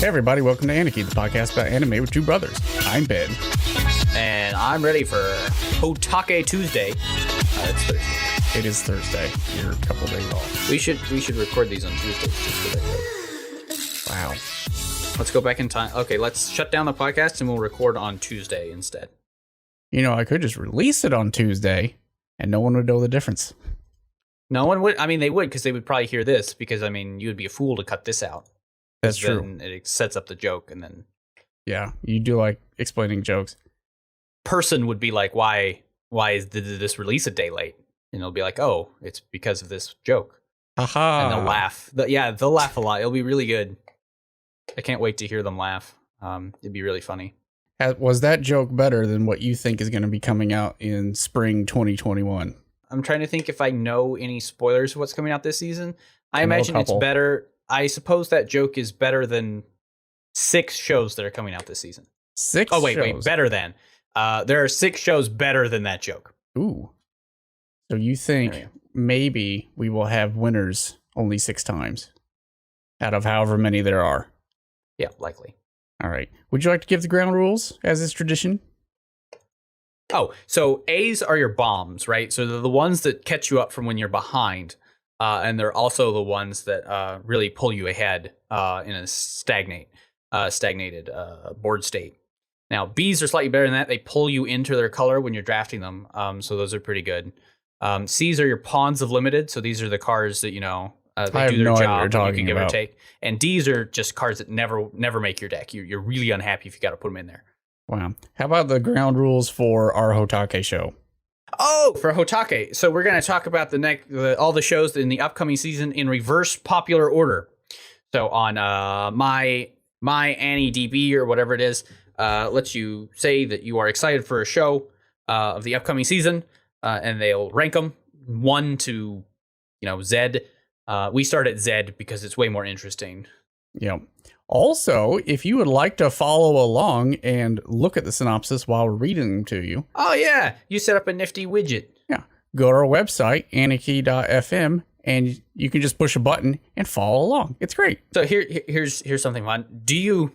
Hey everybody, welcome to Aniki, the podcast about anime with two brothers. I'm Ben. And I'm ready for Hotake Tuesday. It's Thursday. It is Thursday. You're a couple days off. We should record these on Tuesdays just for that. Wow. Let's go back in time. Okay, let's shut down the podcast and we'll record on Tuesday instead. You know, I could just release it on Tuesday and no one would know the difference. No one would. I mean, they would because they would probably hear this because, I mean, you would be a fool to cut this out. That's true. Then it sets up the joke and then... Yeah, you do like explaining jokes. Person would be like, why did this release a day late? And it'll be like, oh, it's because of this joke. Aha. And they'll laugh. They'll laugh a lot. It'll be really good. I can't wait to hear them laugh. It'd be really funny. Was that joke better than what you think is going to be coming out in spring 2021? I'm trying to think if I know any spoilers of what's coming out this season. I imagine it's better. I suppose that joke is better than 6 shows that are coming out this season. 6 Oh, wait, shows. better than. There are 6 shows better than that joke. Ooh. So you think maybe we will have winners only 6 times out of however many there are? Yeah, likely. All right. Would you like to give the ground rules as is tradition? Oh, so A's are your bombs, right? So they're the ones that catch you up from when you're behind. And they're also the ones that really pull you ahead in a stagnated board state. Now, B's are slightly better than that. They pull you into their color when you're drafting them. So those are pretty good. C's are your pawns of limited. So these are the cards that, you know, they do their job and you can give or take. And D's are just cards that never make your deck. You're really unhappy if you got to put them in there. Wow. How about the ground rules for our Hotake show? Oh, for Hotake. So we're going to talk about all the shows in the upcoming season in reverse popular order. So on my AniDB or whatever it is, lets you say that you are excited for a show of the upcoming season, and they'll rank them 1 to Z. We start at Z because it's way more interesting. Yeah. Also, if you would like to follow along and look at the synopsis while we're reading them to you. Oh, yeah. You set up a nifty widget. Yeah. Go to our website, aniki.fm, and you can just push a button and follow along. It's great. So here's something fun. Do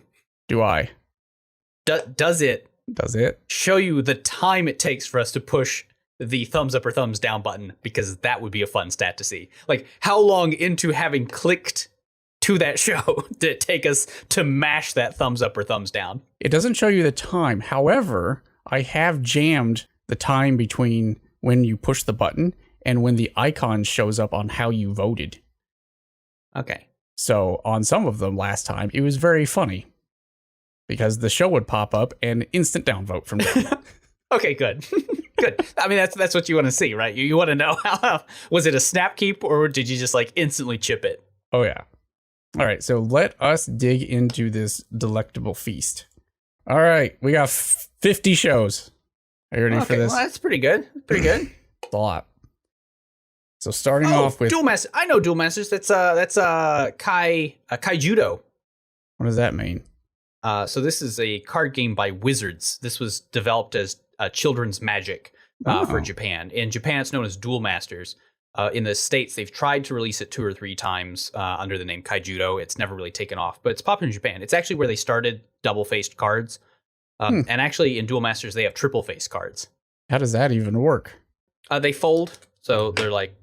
I? Does it show you the time it takes for us to push the thumbs up or thumbs down button? Because that would be a fun stat to see. Like, how long into having clicked to that show did it take us to mash that thumbs up or thumbs down? It doesn't show you the time. However, I have jammed the time between when you push the button and when the icon shows up on how you voted. Okay. So on some of them last time, it was very funny because the show would pop up and instant downvote from me. Okay, good. Good. I mean, that's what you want to see, right? You want to know how was it a snap keep or did you just like instantly chip it? Oh, yeah. All right, so let us dig into this delectable feast. All right, we got 50 shows. Are you ready for this? Well, that's pretty good. Pretty good. It's a lot. So starting off with Duel Master. I know Duel Masters. That's Kaijuto. What does that mean? So this is a card game by Wizards. This was developed as children's magic for Japan. In Japan, it's known as Duel Masters. In the States, they've tried to release it 2 or 3 times under the name Kaijuto. It's never really taken off, but it's popular in Japan. It's actually where they started double-faced cards. And actually, in Duel Masters, they have triple-faced cards. How does that even work? They fold. So they're like,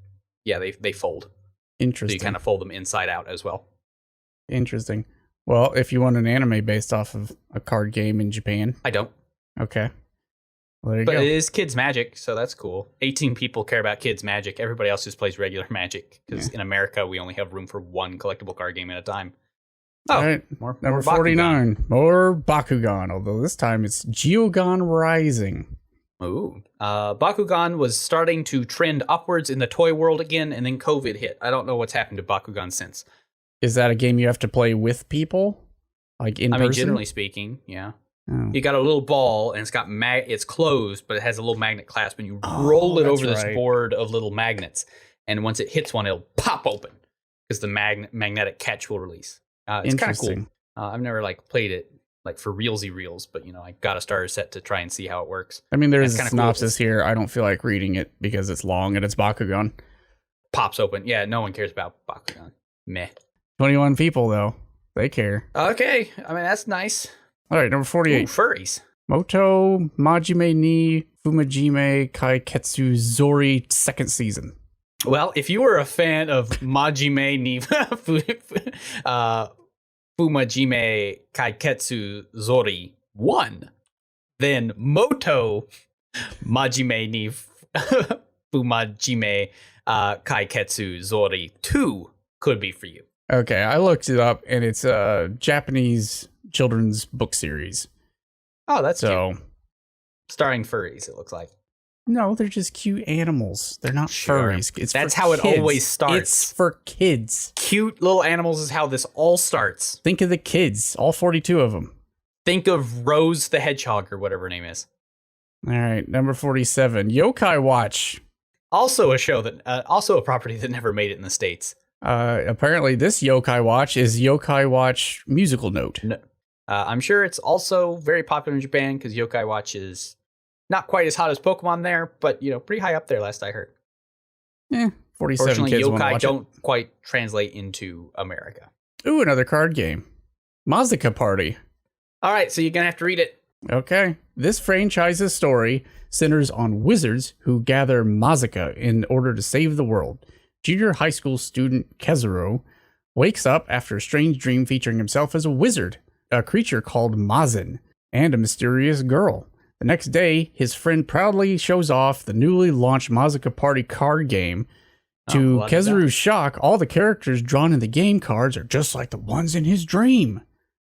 yeah, they fold. Interesting. So you kind of fold them inside out as well. Interesting. Well, if you want an anime based off of a card game in Japan. I don't. Okay. Well, there you go. But it is kids' magic, so that's cool. 18 people care about kids' magic. Everybody else just plays regular magic. Because in America, we only have room for 1 collectible card game at a time. Oh, all right. Number 49. More Bakugan, although this time it's Bakugan Rising. Ooh. Bakugan was starting to trend upwards in the toy world again, and then COVID hit. I don't know what's happened to Bakugan since. Is that a game you have to play with people? Like in person? I mean, generally speaking, yeah. Oh. You got a little ball, and it's got it's closed, but it has a little magnet clasp, and you roll it over this board of little magnets. And once it hits one, it'll pop open because the magnetic catch will release. It's kind of cool. I've never played it for realsy reels, but I got a starter set to try and see how it works. I mean, there's a synopsis here. I don't feel like reading it because it's long and it's Bakugan. Pops open. Yeah, no one cares about Bakugan. Meh. 21 people though. They care. Okay, I mean, that's nice. All right, number 48. Ooh, furries. Motomajime ni Fumajime Kaiketsu Zori second season. Well, if you were a fan of Majime ni Fumajime Kaiketsu Zori 1, then Moto Majime ni Fumajime Kaiketsu Zori 2 could be for you. Okay, I looked it up, and it's a Japanese children's book series. Oh, that's cute. Starring furries, it looks like. No, they're just cute animals. They're not furries. That's how it always starts. It's for kids. Cute little animals is how this all starts. Think of the kids, all 42 of them. Think of Rose the Hedgehog or whatever her name is. All right, number 47, Yokai Watch. Also a show that, also a property that never made it in the States. Apparently this Yokai Watch is Yokai Watch Musical Note. No. I'm sure it's also very popular in Japan because Yokai Watch is not quite as hot as Pokemon there, but, pretty high up there last I heard. 47 Fortunately, kids Yokai don't quite translate into America. Ooh, another card game. Mazaka Party. All right, so you're going to have to read it. Okay. This franchise's story centers on wizards who gather Mazaka in order to save the world. Junior high school student Kezuro wakes up after a strange dream featuring himself as a wizard, a creature called Mazin, and a mysterious girl. The next day, his friend proudly shows off the newly launched Mazaka Party card game. To Kezuru's shock, all the characters drawn in the game cards are just like the ones in his dream.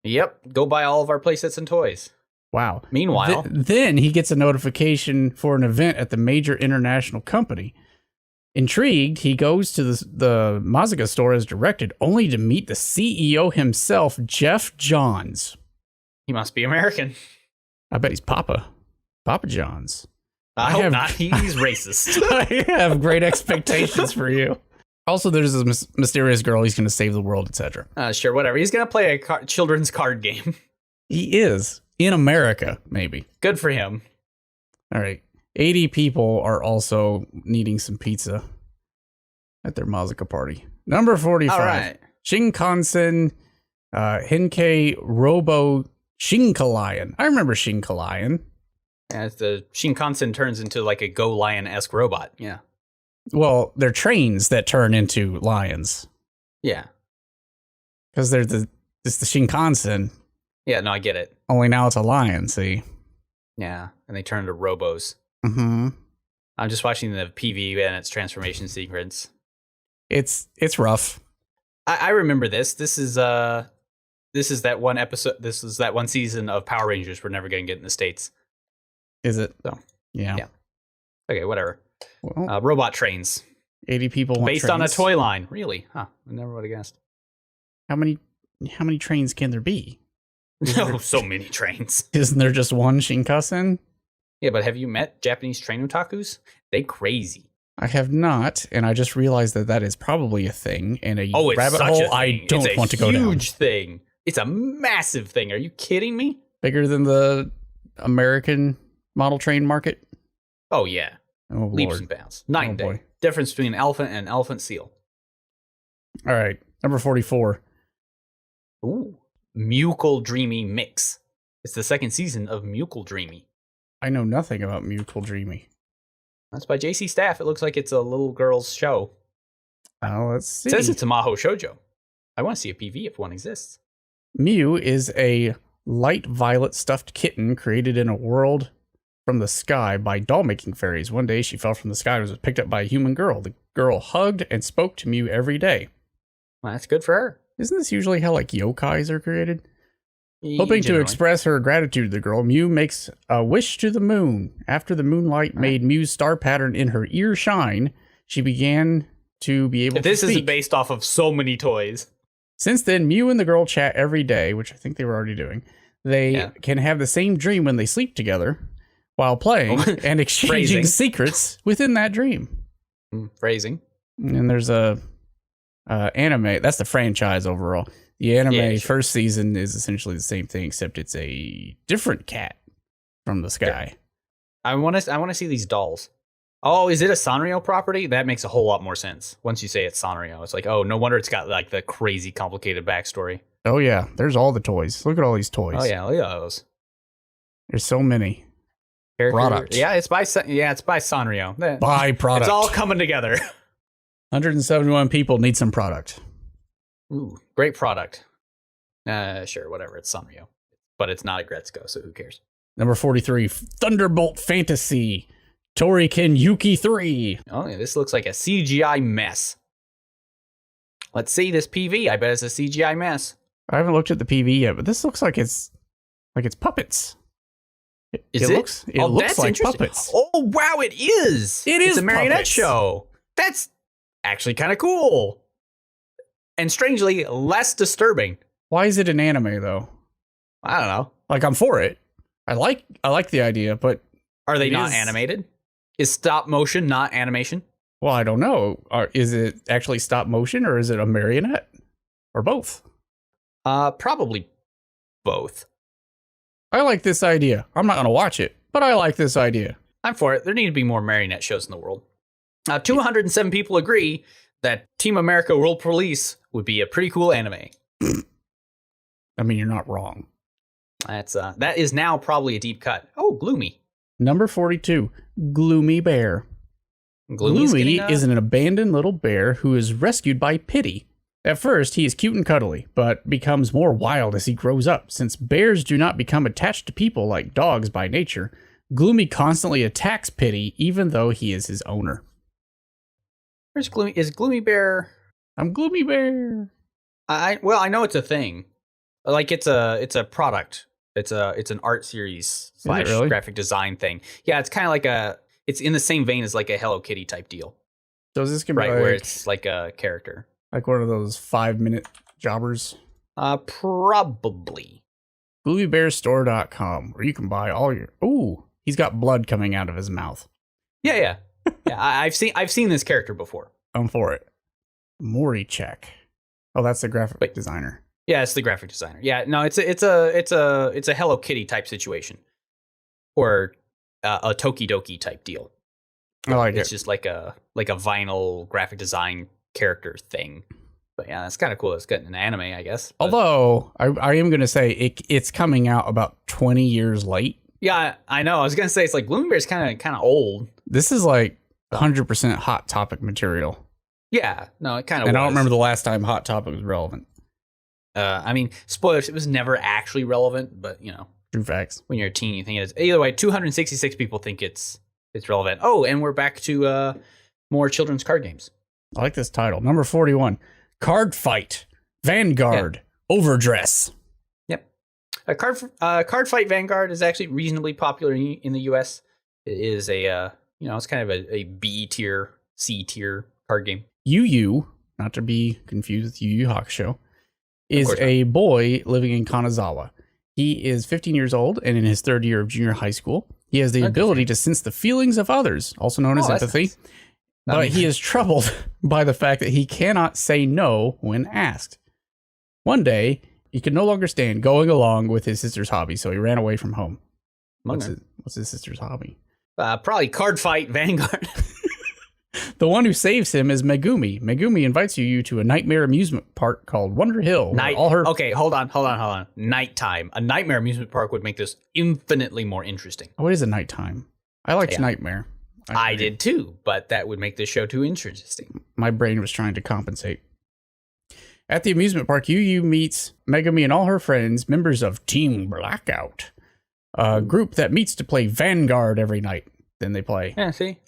Yep, go buy all of our playsets and toys. Wow. Meanwhile, then he gets a notification for an event at the major international company. Intrigued, he goes to the Mazaka store as directed, only to meet the CEO himself, Jeff Johns. He must be American. I bet he's Papa Johns. I hope not. He's racist. I have great expectations for you. Also, there's this mysterious girl. He's going to save the world, etc. Sure, whatever. He's going to play a children's card game. He is. In America, maybe. Good for him. All right. 80 people are also needing some pizza at their Mazaka Party. Number 45. All right. Shinkansen, Henkei Robo Shinkalion. I remember Shinkalion. As the Shinkansen turns into like a Go Lion-esque robot. Yeah. Well, they're trains that turn into lions. Yeah. Because it's the Shinkansen. Yeah, no, I get it. Only now it's a lion, see? Yeah, and they turn into robos. Mm-hmm. I'm just watching the PV and its transformation sequence. It's rough. I remember this. This is that one episode. This is that one season of Power Rangers we're never going to get in the States. Is it? So yeah. Okay, whatever. Well, robot trains. 80 people want based trains. on a toy line. Really? Huh. I never would have guessed. How many trains can there be? No, so many trains. Isn't there just one Shinkansen? Yeah, but have you met Japanese train otakus? They crazy. I have not, and I just realized that is probably a thing, and a it's rabbit such hole a thing. I don't want to go It's a down. huge thing. It's a massive thing. Are you kidding me? Bigger than the American model train market? Oh, yeah. Oh, Leaps Lord. and bounds. Night and day. Boy. Difference between an elephant and an elephant seal. All right, number 44. Ooh. Moukel Dreamy Mix. It's the second season of Moukel Dreamy. I know nothing about Moukel Dreamy. That's by JC Staff. It looks like it's a little girl's show. Let's see. It says it's a Maho Shoujo. I want to see a PV if one exists. Mew is a light violet stuffed kitten created in a world from the sky by doll-making fairies. One day she fell from the sky and was picked up by a human girl. The girl hugged and spoke to Mew every day. Well, that's good for her. Isn't this usually how yokais are created? Hoping to Generally. express her gratitude to the girl, Mew makes a wish to the moon. After the moonlight made Mew's star pattern in her ear shine, she began to be able to This speak. isn't based off of so many toys. Since then, Mew and the girl chat every day, which I think they were already doing. They can have the same dream when they sleep together while playing and exchanging secrets within that dream. Phrasing. And there's a anime. That's the franchise overall. The anime first season is essentially the same thing, except it's a different cat from the sky. I want to see these dolls. Oh, is it a Sanrio property? That makes a whole lot more sense. Once you say it's Sanrio, it's like, oh, no wonder it's got the crazy complicated backstory. Oh, yeah. There's all the toys. Look at all these toys. Oh, yeah. Look at those. There's so many. Product. Yeah, it's by Sanrio. Buy product. It's all coming together. 171 people need some product. Ooh, great product. Sure, whatever. It's Sanrio. But it's not a Gretzko, so who cares? Number 43, Thunderbolt Fantasy. Toriken Yuki 3. Oh, yeah, this looks like a CGI mess. Let's see this PV. I bet it's a CGI mess. I haven't looked at the PV yet, but this looks like it's puppets. It looks like puppets. Oh, wow, it is. It's a marionette puppets. show. That's actually kind of cool. And strangely, less disturbing. Why is it an anime, though? I don't know. Like, I'm for it. I like the idea, but... Are they not animated? Is stop motion not animation? Well, I don't know. Is it actually stop motion, or is it a marionette? Or both? Probably both. I like this idea. I'm not going to watch it, but I like this idea. I'm for it. There need to be more marionette shows in the world. 207 people agree that Team America World Police would be a pretty cool anime. I mean, you're not wrong. That is now probably a deep cut. Oh, Gloomy. Number 42, Gloomy Bear. Gloomy is an abandoned little bear who is rescued by Pity. At first, he is cute and cuddly, but becomes more wild as he grows up. Since bears do not become attached to people like dogs by nature, Gloomy constantly attacks Pity, even though he is his owner. Where's Gloomy? Is Gloomy Bear? I'm Gloomy Bear. I know it's a thing. Like it's a product. It's an art series / really? graphic design thing. Yeah, it's kind of it's in the same vein as like a Hello Kitty type deal. So is this gonna be where it's like a character, like one of those 5-minute jobbers? Probably. GloomyBearStore.com, where you can buy all your. Ooh, he's got blood coming out of his mouth. Yeah. I've seen this character before. I'm for it. Moriarty. Oh, that's the graphic designer. Yeah, it's the graphic designer. Yeah, no, it's a Hello Kitty type situation, or a Tokidoki type deal. I like it. It's just like a vinyl graphic design character thing. But yeah, that's kind of cool. It's getting an anime, I guess. But, although I am going to say it's coming out about 20 years late. Yeah, I know. I was going to say it's like Glooming Bear's kind of old. This is like 100% Hot Topic material. Yeah, no, it kind of. And I don't remember the last time Hot Topic was relevant. I mean, spoilers, it was never actually relevant, but, you know. True facts. When you're a teen, you think it is. Either way, 266 people think it's relevant. Oh, and we're back to more children's card games. I like this title. Number 41, Card Fight, Vanguard, Overdress. Yep. Card Fight Vanguard is actually reasonably popular in the US. It is it's kind of a B tier, C tier card game. Yu, not to be confused with Yu Yu Hakusho, is a boy living in Kanazawa. He is 15 years old and in his third year of junior high school. He has the ability to sense the feelings of others, also known as empathy. Nice. But he is troubled by the fact that he cannot say no when asked. One day, he could no longer stand going along with his sister's hobby, so he ran away from home. What's his sister's hobby? Probably Card Fight Vanguard. The one who saves him is Megumi. Megumi invites you to a nightmare amusement park called Wonder Hill. Okay, hold on. Nighttime. A nightmare amusement park would make this infinitely more interesting. Oh, it is a nighttime. I liked Nightmare. I did too, but that would make this show too interesting. My brain was trying to compensate. At the amusement park, Yu meets Megumi and all her friends, members of Team Blackout, a group that meets to play Vanguard every night. Then they play. Yeah, see?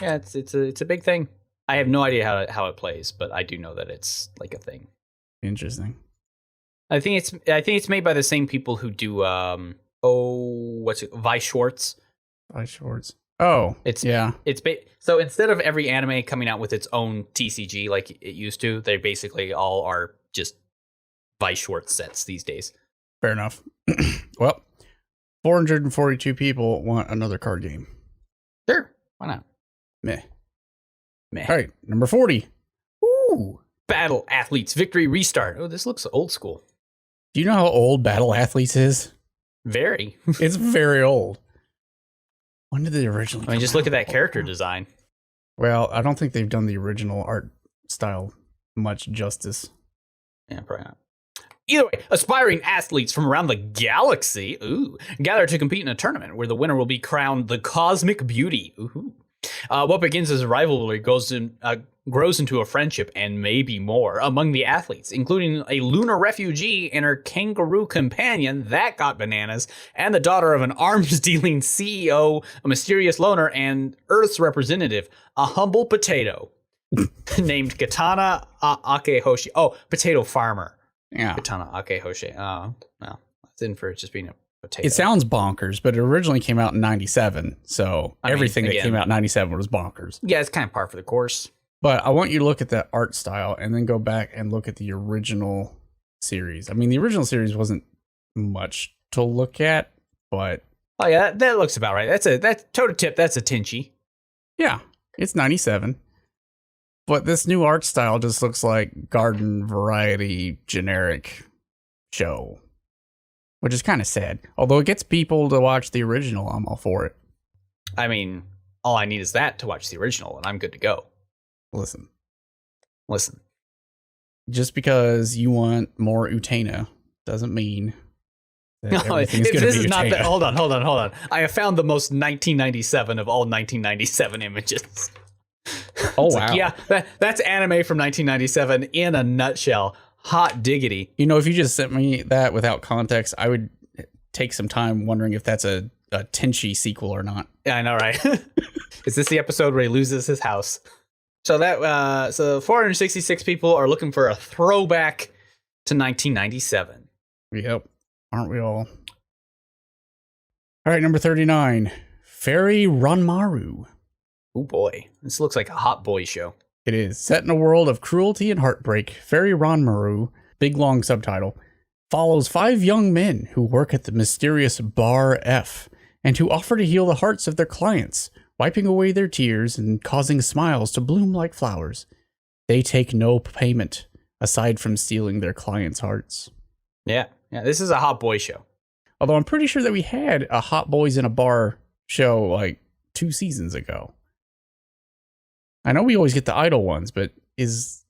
Yeah, it's a big thing. I have no idea how it plays, but I do know that it's like a thing. Interesting. I think it's made by the same people who do Weiss Schwartz. Weiss Schwartz. Oh, So instead of every anime coming out with its own TCG like it used to, they basically all are just Weiss Schwartz sets these days. Fair enough. Well, 442 people want another card game. Sure, why not? Meh. All right, number 40. Ooh, Battle Athletes Victory Restart. Oh, this looks old school. Do you know how old Battle Athletes is? Very. It's very old. When did they originally come just out? Look at that character design. Well, I don't think they've done the original art style much justice. Yeah, probably not. Either way, aspiring athletes from around the galaxy gather to compete in a tournament where the winner will be crowned the Cosmic Beauty. What begins as a rivalry grows into a friendship and maybe more among the athletes, including a lunar refugee and her kangaroo companion that got bananas, and the daughter of an arms-dealing CEO, a mysterious loner, and Earth's representative, a humble potato named Katana Akehoshi. Oh, potato farmer. Yeah. Katana Akehoshi. Oh, well, that's in for just being a potato. It sounds bonkers, but it originally came out in 97. So everything that came out in 97 was bonkers. Yeah, it's kind of par for the course. But I want you to look at that art style and then go back and look at the original series. I mean, the original series wasn't much to look at, but... Oh, yeah, that looks about right. That's toe to tip. That's a Tenchi. Yeah, it's 97. But this new art style just looks like garden variety generic show, which is kind of sad. Although it gets people to watch the original, I'm all for it. I mean, all I need is that to watch the original, and I'm good to go. Listen. Just because you want more Utena doesn't mean that everything's going to be Utena. Hold on. I have found the most 1997 of all 1997 images. Oh, wow. like, yeah, that's anime from 1997 in a nutshell. Hot diggity. You know, if you just sent me that without context, I would take some time wondering if that's a Tenchi sequel or not. Yeah, I know, right? Is this the episode where he loses his house? So 466 people are looking for a throwback to 1997. Yep. Aren't we all? All right, number 39. Fairy Ronmaru. Oh boy, this looks like a hot boy show. It is. Set in a world of cruelty and heartbreak, Fairy Ronmaru, big long subtitle, follows 5 young men who work at the mysterious Bar F and who offer to heal the hearts of their clients, wiping away their tears and causing smiles to bloom like flowers. They take no payment aside from stealing their clients' hearts. Yeah, this is a hot boy show. Although I'm pretty sure that we had a Hot Boys in a Bar show like 2 seasons ago. I know we always get the idol ones, but is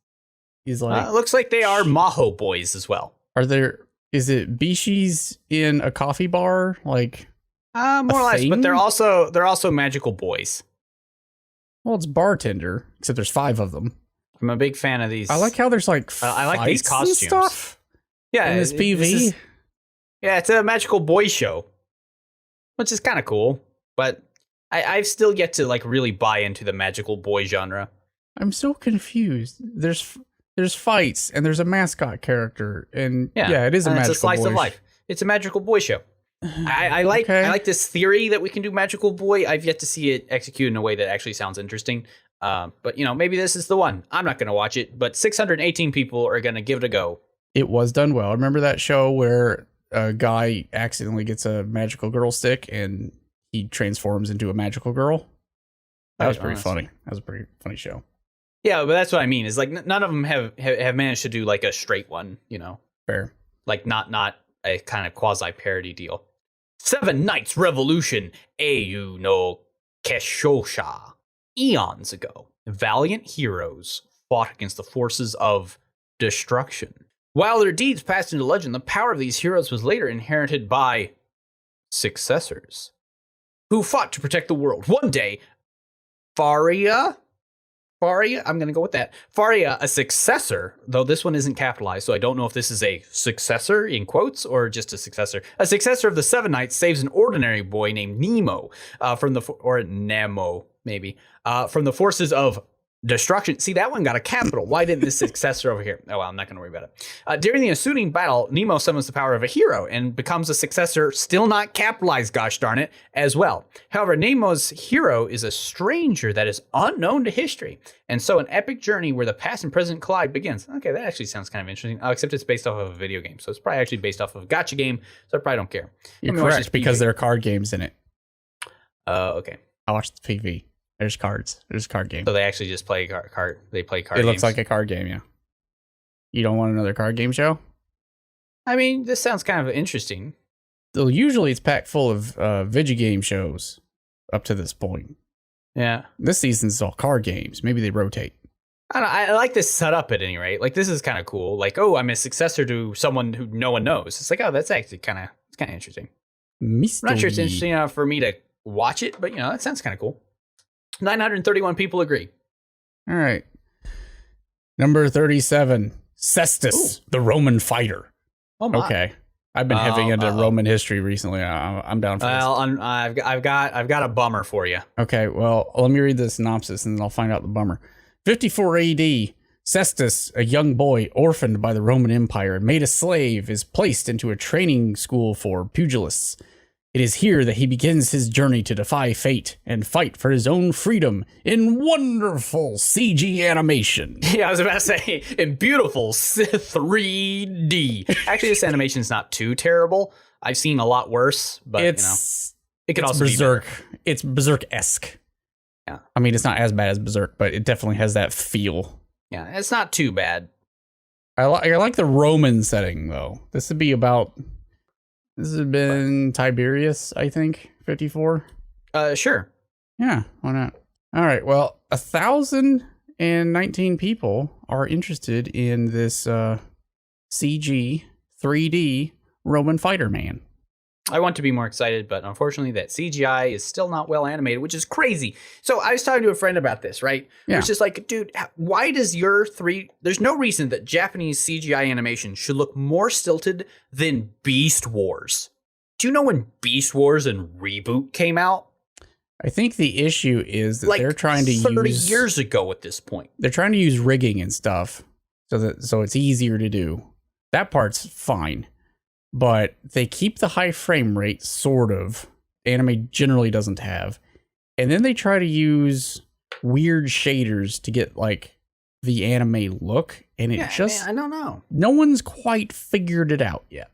like looks like they are Maho boys as well. Is it Bishis in a coffee bar? Like more or less, but they're also magical boys. Well, it's bartender, except there's 5 of them. I'm a big fan of these. I like how there's like I like these costumes. Stuff yeah, in this PV. It's a magical boy show, which is kind of cool, but I've still yet to like really buy into the magical boy genre. I'm so confused. There's fights and there's a mascot character and it is a magical boy. It's a slice of life. It's a magical boy show. I like this theory that we can do magical boy. I've yet to see it executed in a way that actually sounds interesting. But maybe this is the one. I'm not going to watch it, but 618 people are going to give it a go. It was done well. Remember that show where a guy accidentally gets a magical girl stick and he transforms into a magical girl? That was pretty funny. That was a pretty funny show. Yeah, but that's what I mean. Is like none of them have managed to do like a straight one, Fair. Like not a kind of quasi parody deal. 7 Knights Revolution, Eiyu no Keshosha. Eons ago, valiant heroes fought against the forces of destruction. While their deeds passed into legend, the power of these heroes was later inherited by successors who fought to protect the world. One day, Faria, I'm going to go with that. Faria, a successor, though this one isn't capitalized, so I don't know if this is a successor in quotes or just a successor. A successor of the 7 Knights saves an ordinary boy named Nemo from the forces of destruction. See, that one got a capital. Why didn't this successor over here? Oh, well, I'm not going to worry about it. During the ensuing battle, Nemo summons the power of a hero and becomes a successor, still not capitalized, gosh darn it, as well. However, Nemo's hero is a stranger that is unknown to history. And so an epic journey where the past and present collide begins. Okay, that actually sounds kind of interesting, except it's based off of a video game. So it's probably actually based off of a gacha game, so I probably don't care. You're correct, because there are card games in it. Okay. I watched the PV. There's cards. There's a card game. So they actually just play card. They play card. It looks like a card game, yeah. You don't want another card game show? I mean, this sounds kind of interesting. So usually it's packed full of video game shows up to this point. Yeah. This season's all card games. Maybe they rotate. I don't know, I like this setup at any rate. Like, this is kind of cool. Like, oh, I'm a successor to someone who no one knows. It's like, oh, that's actually kind of interesting. Mystery. I'm not sure it's interesting enough for me to watch it, but, that sounds kind of cool. 931 people agree. All right. Number 37, Cestus, the Roman fighter. Oh, my. Okay. I've been heavy into Roman history recently. I'm down for this. Well, I've got a bummer for you. Okay, well, let me read the synopsis and then I'll find out the bummer. 54 AD, Cestus, a young boy orphaned by the Roman Empire and made a slave, is placed into a training school for pugilists. It is here that he begins his journey to defy fate and fight for his own freedom in wonderful CG animation. Yeah, I was about to say, in beautiful 3D. Actually, this animation's not too terrible. I've seen a lot worse, but it could also Berserk. be better. It's Berserk-esque. Yeah. I mean, it's not as bad as Berserk, but it definitely has that feel. Yeah, it's not too bad. I like the Roman setting, though. This would be about... This has been Tiberius, I think, 54. Sure. Yeah, why not? All right, well, 1,019 people are interested in this CG 3D Roman fighter man. I want to be more excited, but unfortunately that CGI is still not well animated, which is crazy. So I was talking to a friend about this, right? Yeah. It's just like, dude, why does there's no reason that Japanese CGI animation should look more stilted than Beast Wars. Do you know when Beast Wars and Reboot came out? I think the issue is that they're trying to 30 years ago at this point. They're trying to use rigging and stuff so it's easier to do. That part's fine. But they keep the high frame rate, sort of. Anime generally doesn't have. And then they try to use weird shaders to get, like, the anime look. And I don't know. No one's quite figured it out yet.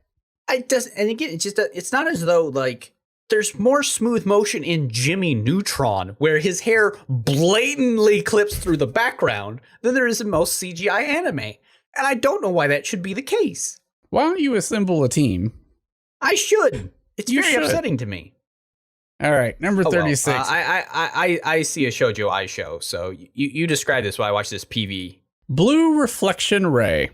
And again, it's not as though, like, there's more smooth motion in Jimmy Neutron, where his hair blatantly clips through the background, than there is in most CGI anime. And I don't know why that should be the case. Why don't you assemble a team? I should. It's very upsetting to me. All right, number 36. Well, I see a shoujo I show, so you describe this while I watch this PV. Blue Reflection Ray.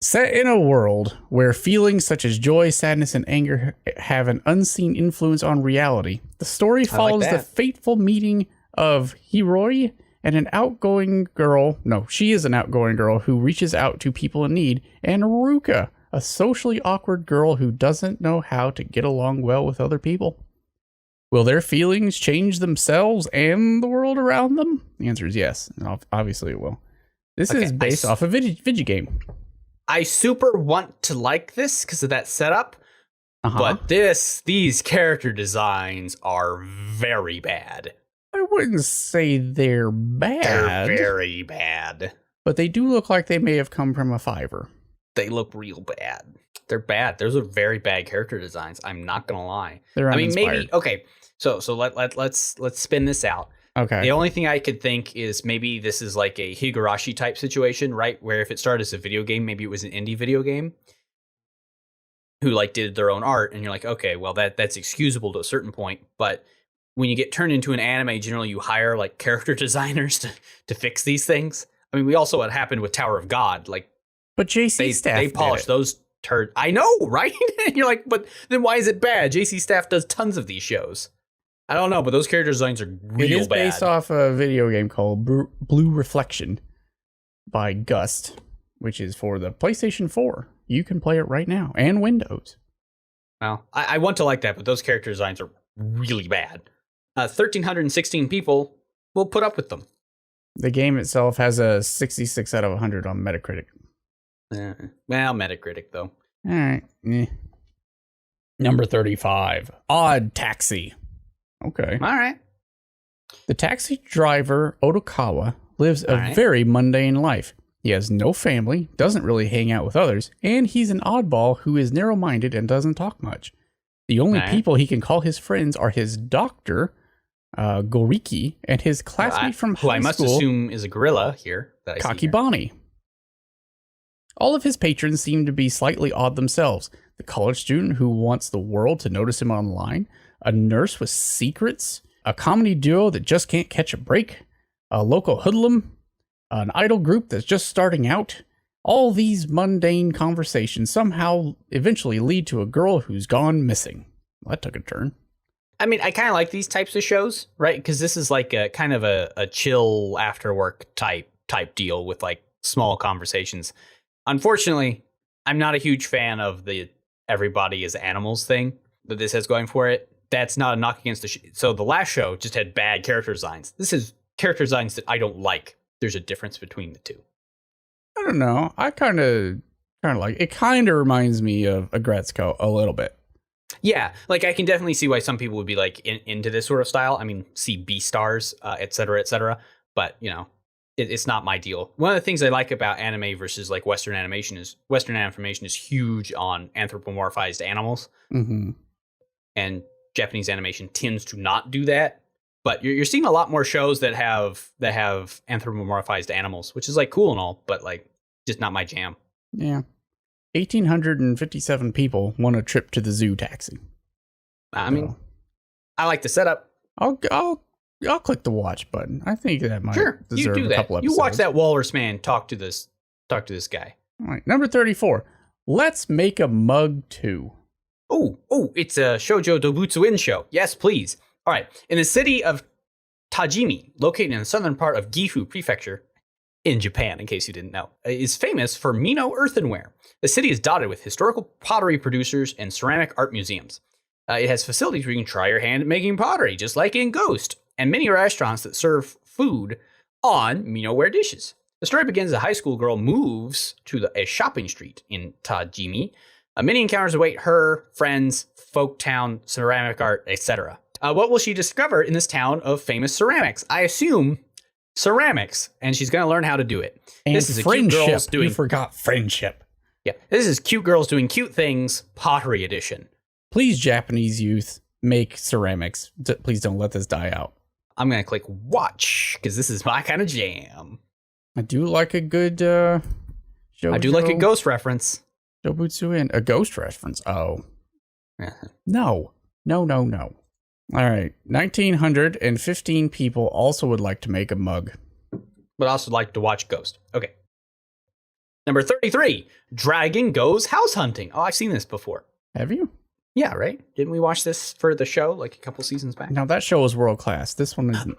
Set in a world where feelings such as joy, sadness, and anger have an unseen influence on reality, the story follows the fateful meeting of Hiroi and an outgoing girl. No, she is an outgoing girl who reaches out to people in need, and Ruka, a socially awkward girl who doesn't know how to get along well with other people. Will their feelings change themselves and the world around them? The answer is yes. Obviously it will. This is based off a video game. I super want to like this because of that setup, but these character designs are very bad. I wouldn't say they're bad. They're very bad. But they do look like they may have come from a Fiverr. They look real bad. They're bad. Those are very bad character designs. I'm not gonna lie. They're uninspired. I mean, maybe okay. So let's spin this out. Okay. The only thing I could think is maybe this is like a Higurashi type situation, right? Where if it started as a video game, maybe it was an indie video game who like did their own art, and you're like, okay, well that's excusable to a certain point, but when you get turned into an anime, generally you hire like character designers to fix these things. I mean, we also what happened with Tower of God, like. But JC Staff they polish those turds. I know, right? And you're like, but then why is it bad? JC Staff does tons of these shows. I don't know, but those character designs are real bad. It is based off a video game called Blue Reflection by Gust, which is for the PlayStation 4. You can play it right now, and Windows. Well, I want to like that, but those character designs are really bad. 1,316 people will put up with them. The game itself has a 66 out of 100 on Metacritic. Well, Metacritic, though. All right. Number 35. Odd Taxi. Okay. All right. The taxi driver, Otokawa, lives a very mundane life. He has no family, doesn't really hang out with others, and he's an oddball who is narrow-minded and doesn't talk much. The only people he can call his friends are his doctor, Goriki, and his classmate from high school, who I must assume is a gorilla here. Kakibani. All of his patrons seem to be slightly odd themselves. The college student who wants the world to notice him online, a nurse with secrets, a comedy duo that just can't catch a break, a local hoodlum, An idol group that's just starting out. All these mundane conversations somehow eventually lead to a girl who's gone missing. Well, that took a turn. I mean, I kind of like these types of shows, right? Because this is like a kind of a chill after work type deal with like small conversations. Unfortunately, I'm not a huge fan of the everybody is animals thing that this has going for it. That's not a knock against the so the last show just had bad character designs. This is character designs that I don't like. There's a difference between the two. I don't know. I kind of like it. Kind of reminds me of Agretzko a little bit. Yeah, like I can definitely see why some people would be like into this sort of style. I mean, see B-stars, et cetera, et cetera. But, you know, it's not my deal. One of the things I like about anime versus like Western animation is huge on anthropomorphized animals. Mm-hmm. And Japanese animation tends to not do that. But you're seeing a lot more shows that have anthropomorphized animals, which is like cool and all, but like just not my jam. Yeah. 1,857 people won a trip to the zoo taxi. I mean, I like the setup. I'll click the watch button. I think that might deserve you do a that. couple episodes. You watch that walrus man talk to this guy. All right, number 34. Let's make a mug too. Oh, it's a Shoujo Dobutsu-in show. Yes, please. All right. In the city of Tajimi, located in the southern part of Gifu Prefecture, in Japan, in case you didn't know, is famous for Mino earthenware. The city is dotted with historical pottery producers and ceramic art museums. It has facilities where you can try your hand at making pottery, just like in Ghost, and many restaurants that serve food on Minoware dishes. The story begins as a high school girl moves to a shopping street in Tajimi. Many encounters await her, friends, folk town, ceramic art, etc. What will she discover in this town of famous ceramics? I assume ceramics, and she's going to learn how to do it. And this is friendship. A cute girls doing. You forgot friendship. Yeah, this is cute girls doing cute things. Pottery edition. Please, Japanese youth, make ceramics. Please don't let this die out. I'm going to click watch because this is my kind of jam. I do like a good. I do like a ghost reference. Dobutsu-in, a ghost reference. Oh, no. All right, 1,915 people also would like to make a mug. But also like to watch Ghost. Okay. Number 33, Dragon Goes House Hunting. Oh, I've seen this before. Have you? Yeah, right? Didn't we watch this for the show like a couple seasons back? Now, that show was world class. This one isn't.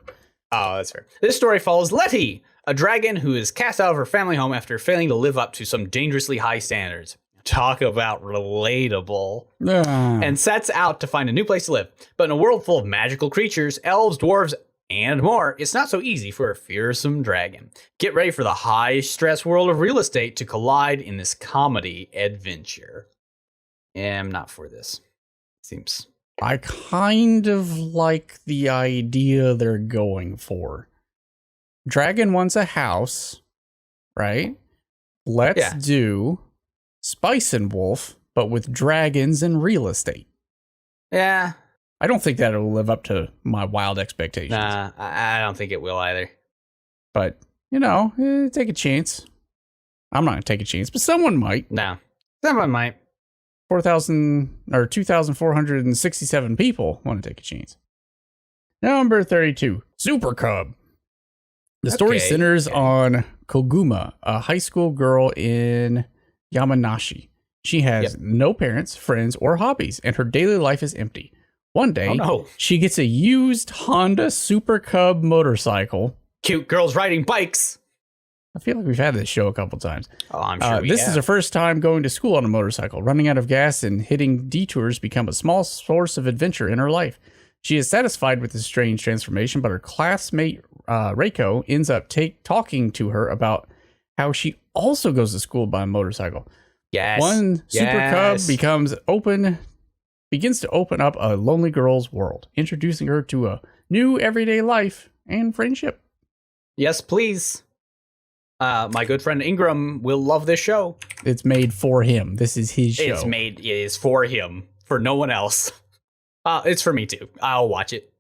Oh, that's fair. This story follows Letty, a dragon who is cast out of her family home after failing to live up to some dangerously high standards. Talk about relatable. And sets out to find a new place to live. But in a world full of magical creatures, elves, dwarves, and more, it's not so easy for a fearsome dragon. Get ready for the high-stress world of real estate to collide in this comedy adventure. Yeah, I'm not for this. Seems... I kind of like the idea they're going for. Dragon wants a house, right? Let's do Spice and Wolf, but with dragons and real estate. Yeah. I don't think that will live up to my wild expectations. Nah, I don't think it will either. But, you know, take a chance. I'm not going to take a chance, but someone might. No, someone might. 2,467 people want to take a chance. Number 32, Super Cub. The story centers on Koguma, a high school girl in Yamanashi. She has no parents, friends, or hobbies, and her daily life is empty. One day, she gets a used Honda Super Cub motorcycle. Cute girls riding bikes. I feel like we've had this show a couple times. Oh, I'm sure this is her first time going to school on a motorcycle. Running out of gas and hitting detours become a small source of adventure in her life. She is satisfied with this strange transformation, but her classmate Reiko ends up talking to her about how she also goes to school by a motorcycle. Yes. One Super Cub begins to open up a lonely girl's world, introducing her to a new everyday life and friendship. Yes, please. My good friend Ingram will love this show. It's made for him. This is his show. It is for him, for no one else. It's for me too. I'll watch it.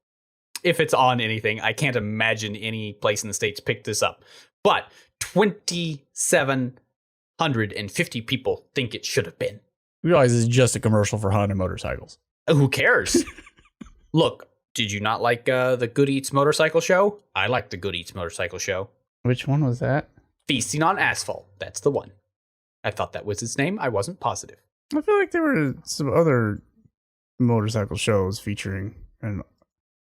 If it's on anything, I can't imagine any place in the States picked this up. But 2,750 people think it should have been. You realize it's just a commercial for Honda motorcycles. Who cares? Look, did you not like the Good Eats motorcycle show? I like the Good Eats motorcycle show. Which one was that? Feasting on Asphalt. That's the one. I thought that was its name. I wasn't positive. I feel like there were some other motorcycle shows featuring, and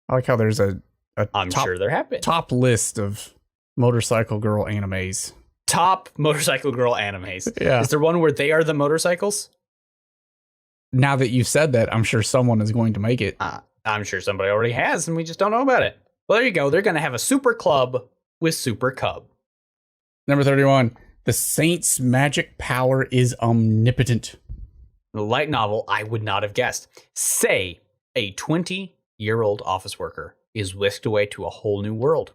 I like how there's I'm sure there have been. Top list of motorcycle girl animes. Top motorcycle girl animes. Yeah. Is there one where they are the motorcycles? Now that you've said that, I'm sure someone is going to make it. I'm sure somebody already has, and we just don't know about it. Well, there you go. They're going to have a super club with Super Cub. Number 31. The Saint's magic power is omnipotent. The light novel I would not have guessed. Say a 20-year-old office worker is whisked away to a whole new world.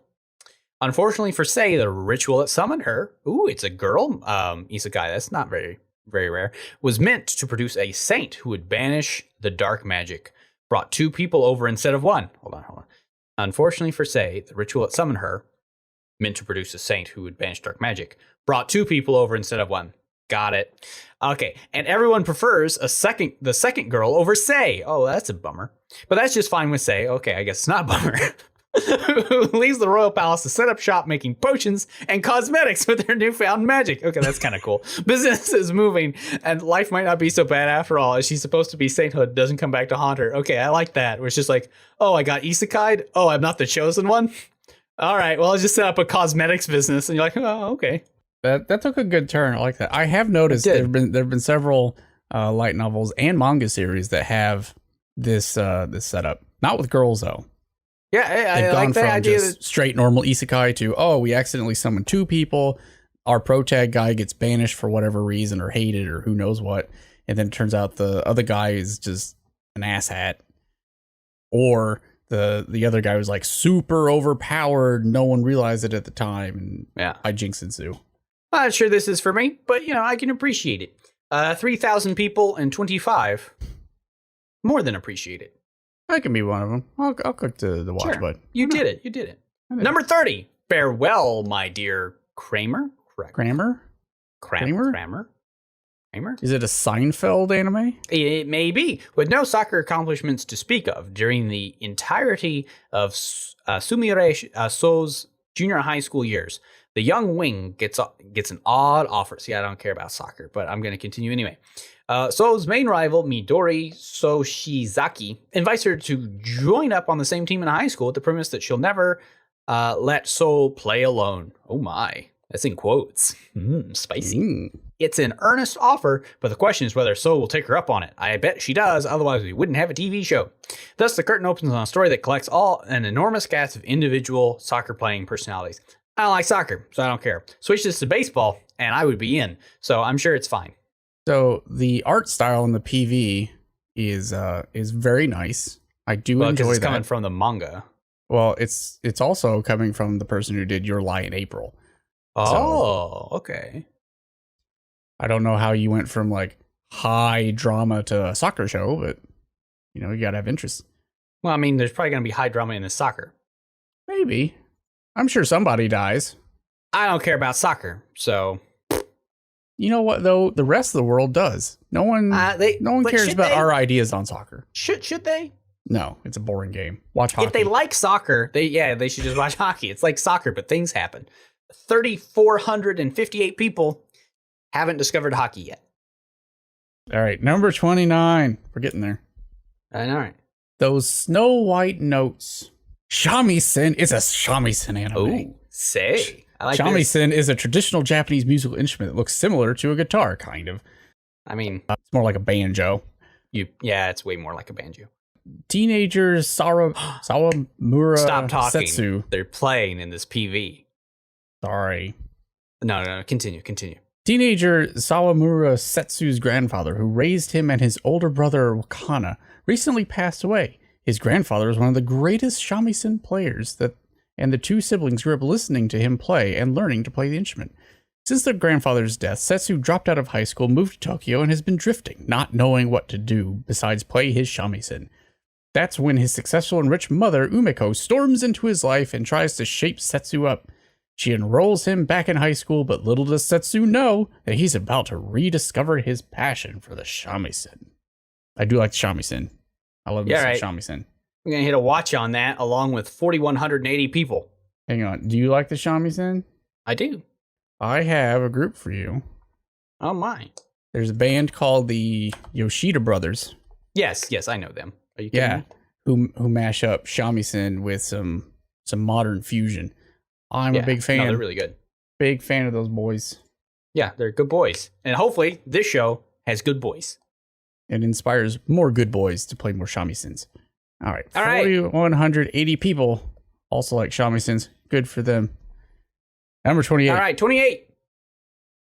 Unfortunately for Sei, the ritual that summoned her, it's a girl, isekai, that's not very, very rare, was meant to produce a saint who would banish the dark magic. Brought 2 people over instead of 1. Hold on. Unfortunately for Sei, the ritual that summoned her, meant to produce a saint who would banish dark magic, brought 2 people over instead of 1. Got it. Okay, and everyone prefers the second girl over Sei. Oh, that's a bummer. But that's just fine with Sei. Okay, I guess it's not a bummer. Who leaves the royal palace to set up shop making potions and cosmetics with their newfound magic. Okay, that's kind of cool. Business is moving, and life might not be so bad after all. As she's supposed to be sainthood, doesn't come back to haunt her. Okay, I like that. Where it's just like, oh, I got isekai'd. Oh, I'm not the chosen one. All right, well, I'll just set up a cosmetics business, and you're like, oh, okay. That took a good turn. I like that. I have noticed there have been several light novels and manga series that have this setup. Not with girls though. Yeah, I like that idea. Just straight normal isekai to we accidentally summoned 2 people. Our protag guy gets banished for whatever reason or hated or who knows what, and then it turns out the other guy is just an asshat, or the other guy was like super overpowered. No one realized it at the time, and hijinks ensue. I'm not sure this is for me, but I can appreciate it. 3,000 people and 25, more than appreciate it. I can be one of them. I'll click the watch button. You did it. Number 30. Farewell, my dear Kramer. Correct. Kramer? Kramer? Is it a Seinfeld anime? It may be, with no soccer accomplishments to speak of during the entirety of Sumire So's junior high school years. The young wing gets an odd offer. See, I don't care about soccer, but I'm going to continue anyway. So's main rival, Midori Soshizaki, invites her to join up on the same team in high school with the premise that she'll never let So play alone. Oh my, that's in quotes. Spicy. It's an earnest offer, but the question is whether So will take her up on it. I bet she does, otherwise we wouldn't have a TV show. Thus, the curtain opens on a story that collects an enormous cast of individual soccer-playing personalities. I don't like soccer, so I don't care. Switch this to baseball, and I would be in. So I'm sure it's fine. So the art style in the PV is very nice. I do enjoy that. It's coming from the manga. Well, it's also coming from the person who did Your Lie in April. Oh, okay. I don't know how you went from like high drama to a soccer show, but you gotta have interest. Well, I mean, there's probably gonna be high drama in the soccer. Maybe. I'm sure somebody dies. I don't care about soccer, so. You know what though? The rest of the world does. No one cares about our ideas on soccer. Should they? No, it's a boring game. Watch hockey. If they like soccer, they should just watch hockey. It's like soccer, but things happen. 3,458 people haven't discovered hockey yet. All right, number 29. We're getting there. All right. Those Snow White notes. Shamisen is a shamisen anime. Oh, say. I like shamisen is a traditional Japanese musical instrument that looks similar to a guitar, kind of. I mean, it's more like a banjo. It's way more like a banjo. Teenager Sawamura Stop talking. Setsu. They're playing in this PV. Sorry. No, continue. Teenager Sawamura Setsu's grandfather, who raised him and his older brother Wakana, recently passed away. His grandfather was one of the greatest shamisen players and the 2 siblings grew up listening to him play and learning to play the instrument. Since their grandfather's death, Setsu dropped out of high school, moved to Tokyo, and has been drifting, not knowing what to do besides play his shamisen. That's when his successful and rich mother, Umeko, storms into his life and tries to shape Setsu up. She enrolls him back in high school, but little does Setsu know that he's about to rediscover his passion for the shamisen. I do like the shamisen. I love shamisen. I'm going to hit a watch on that along with 4,180 people. Hang on. Do you like the shamisen? I do. I have a group for you. Oh, my. There's a band called the Yoshida Brothers. Yes, I know them. Are you kidding me? Who mash up shamisen with some modern fusion. I'm a big fan. No, they're really good. Big fan of those boys. Yeah, they're good boys. And hopefully this show has good boys. It inspires more good boys to play more shamisens. All right. 180 people also like shamisens. Good for them. Number 28. All right, 28.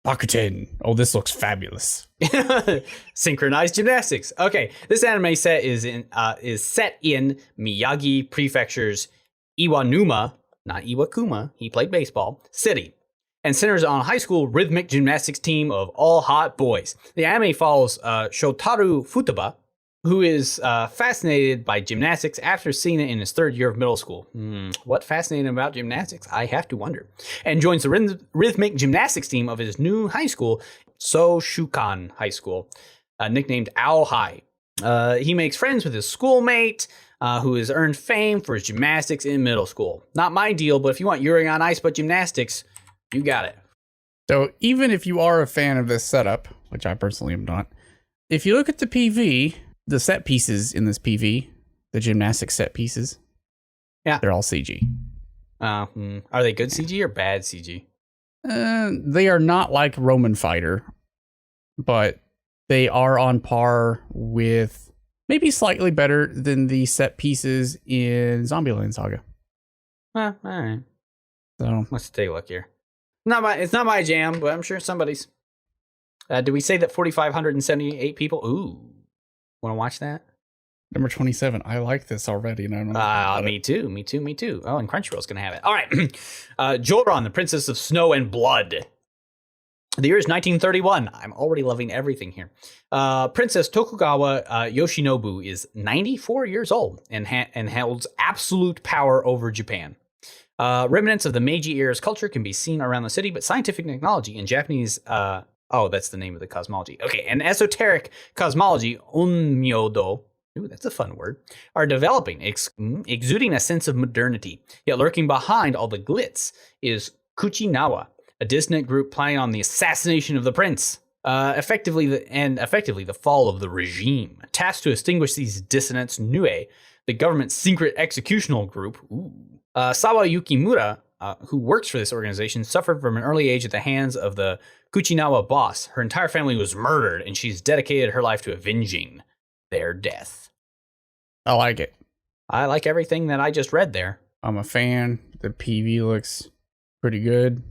Bakugan. Oh, this looks fabulous. Synchronized Gymnastics. Okay, this anime set is set in Miyagi Prefecture's Iwanuma, not Iwakuma, he played baseball, city, and centers on a high school rhythmic gymnastics team of all hot boys. The anime follows Shotaru Futaba, who is fascinated by gymnastics after seeing it in his third year of middle school. What fascinating about gymnastics? I have to wonder. And joins the rhythmic gymnastics team of his new high school, Soshukan High School, nicknamed Owl High. He makes friends with his schoolmate, who has earned fame for his gymnastics in middle school. Not my deal, but if you want Yuri on Ice but gymnastics, you got it. So even if you are a fan of this setup, which I personally am not, if you look at the PV, the set pieces in this PV, the gymnastics set pieces, they're all CG. Are they good CG or bad CG? They are not like Roman Fighter, but they are on par with, maybe slightly better than the set pieces in Zombieland Saga. All right. So let's take a look here. It's not my jam, but I'm sure somebody's. Did we say that 4,578 people? Ooh, want to watch that? Number 27. I like this already. And I don't know me too. Oh, and Crunchyroll's gonna have it. All right. Joran, the Princess of Snow and Blood. The year is 1931. I'm already loving everything here. Princess Tokugawa Yoshinobu is 94 years old and holds absolute power over Japan. Remnants of the Meiji era's culture can be seen around the city, but scientific technology and Japanese, that's the name of the cosmology. Okay, and esoteric cosmology, Onmyodo, ooh, that's a fun word, are developing, exuding a sense of modernity. Yet lurking behind all the glitz is Kuchinawa, a dissident group planning on the assassination of the prince. Effectively the fall of the regime. Tasked to extinguish these dissidents, Nue, the government's secret executional group, Sawa Yukimura, who works for this organization, suffered from an early age at the hands of the Kuchinawa boss. Her entire family was murdered, and she's dedicated her life to avenging their death. I like it. I like everything that I just read there. I'm a fan. The PV looks pretty good.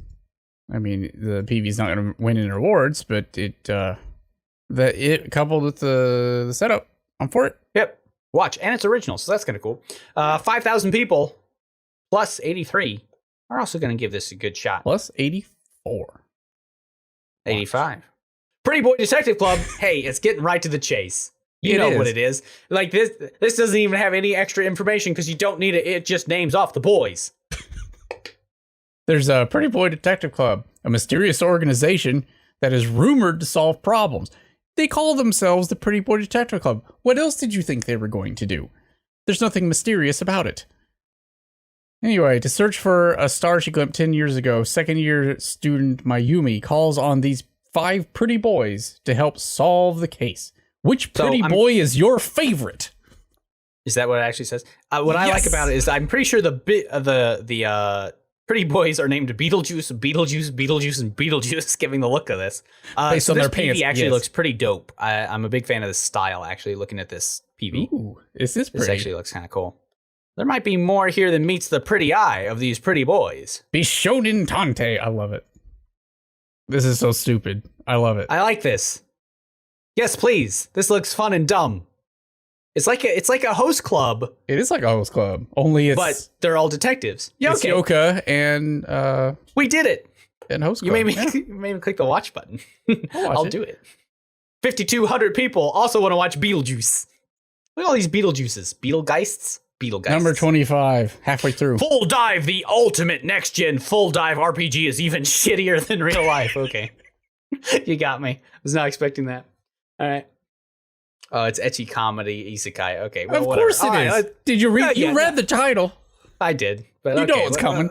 I mean, the PV's not going to win any awards, but it coupled with the setup, I'm for it. Yep. Watch, and it's original, so that's kind of cool. 5,000 people plus 83 are also going to give this a good shot. Plus 84. 85. Pretty Boy Detective Club. Hey, it's getting right to the chase. You know what it is. Like this doesn't even have any extra information because you don't need it. It just names off the boys. There's a Pretty Boy Detective Club, a mysterious organization that is rumored to solve problems. They call themselves the Pretty Boy Detective Club. What else did you think they were going to do? There's nothing mysterious about it. Anyway, to search for a star she glimpsed 10 years ago, second-year student Mayumi calls on these 5 pretty boys to help solve the case. Which pretty boy is your favorite? Is that what it actually says? What I like about it is I'm pretty sure the pretty boys are named Beetlejuice, and Beetlejuice, giving the look of this. Based on their pants, actually looks pretty dope. I'm a big fan of this style, actually, looking at this PV. Ooh, is this pretty? This actually looks kind of cool. There might be more here than meets the pretty eye of these pretty boys. Bishonen Tante. I love it. This is so stupid. I love it. I like this. Yes, please. This looks fun and dumb. It's like a host club. It is like a host club. Only it's... But they're all detectives. It's Yoka and... we did it. And host club. You made me click the watch button. I'll do it. 5,200 people also want to watch Beetlejuice. Look at all these Beetlejuices. Beetlegeists? Beetlegeists. Number 25. Halfway through. Full Dive, the ultimate next-gen full dive RPG is even shittier than real life. Okay. You got me. I was not expecting that. All right. Oh, it's ecchi comedy isekai. Okay, well, of course it is. Did you read? You read the title. I did, but you know what's coming.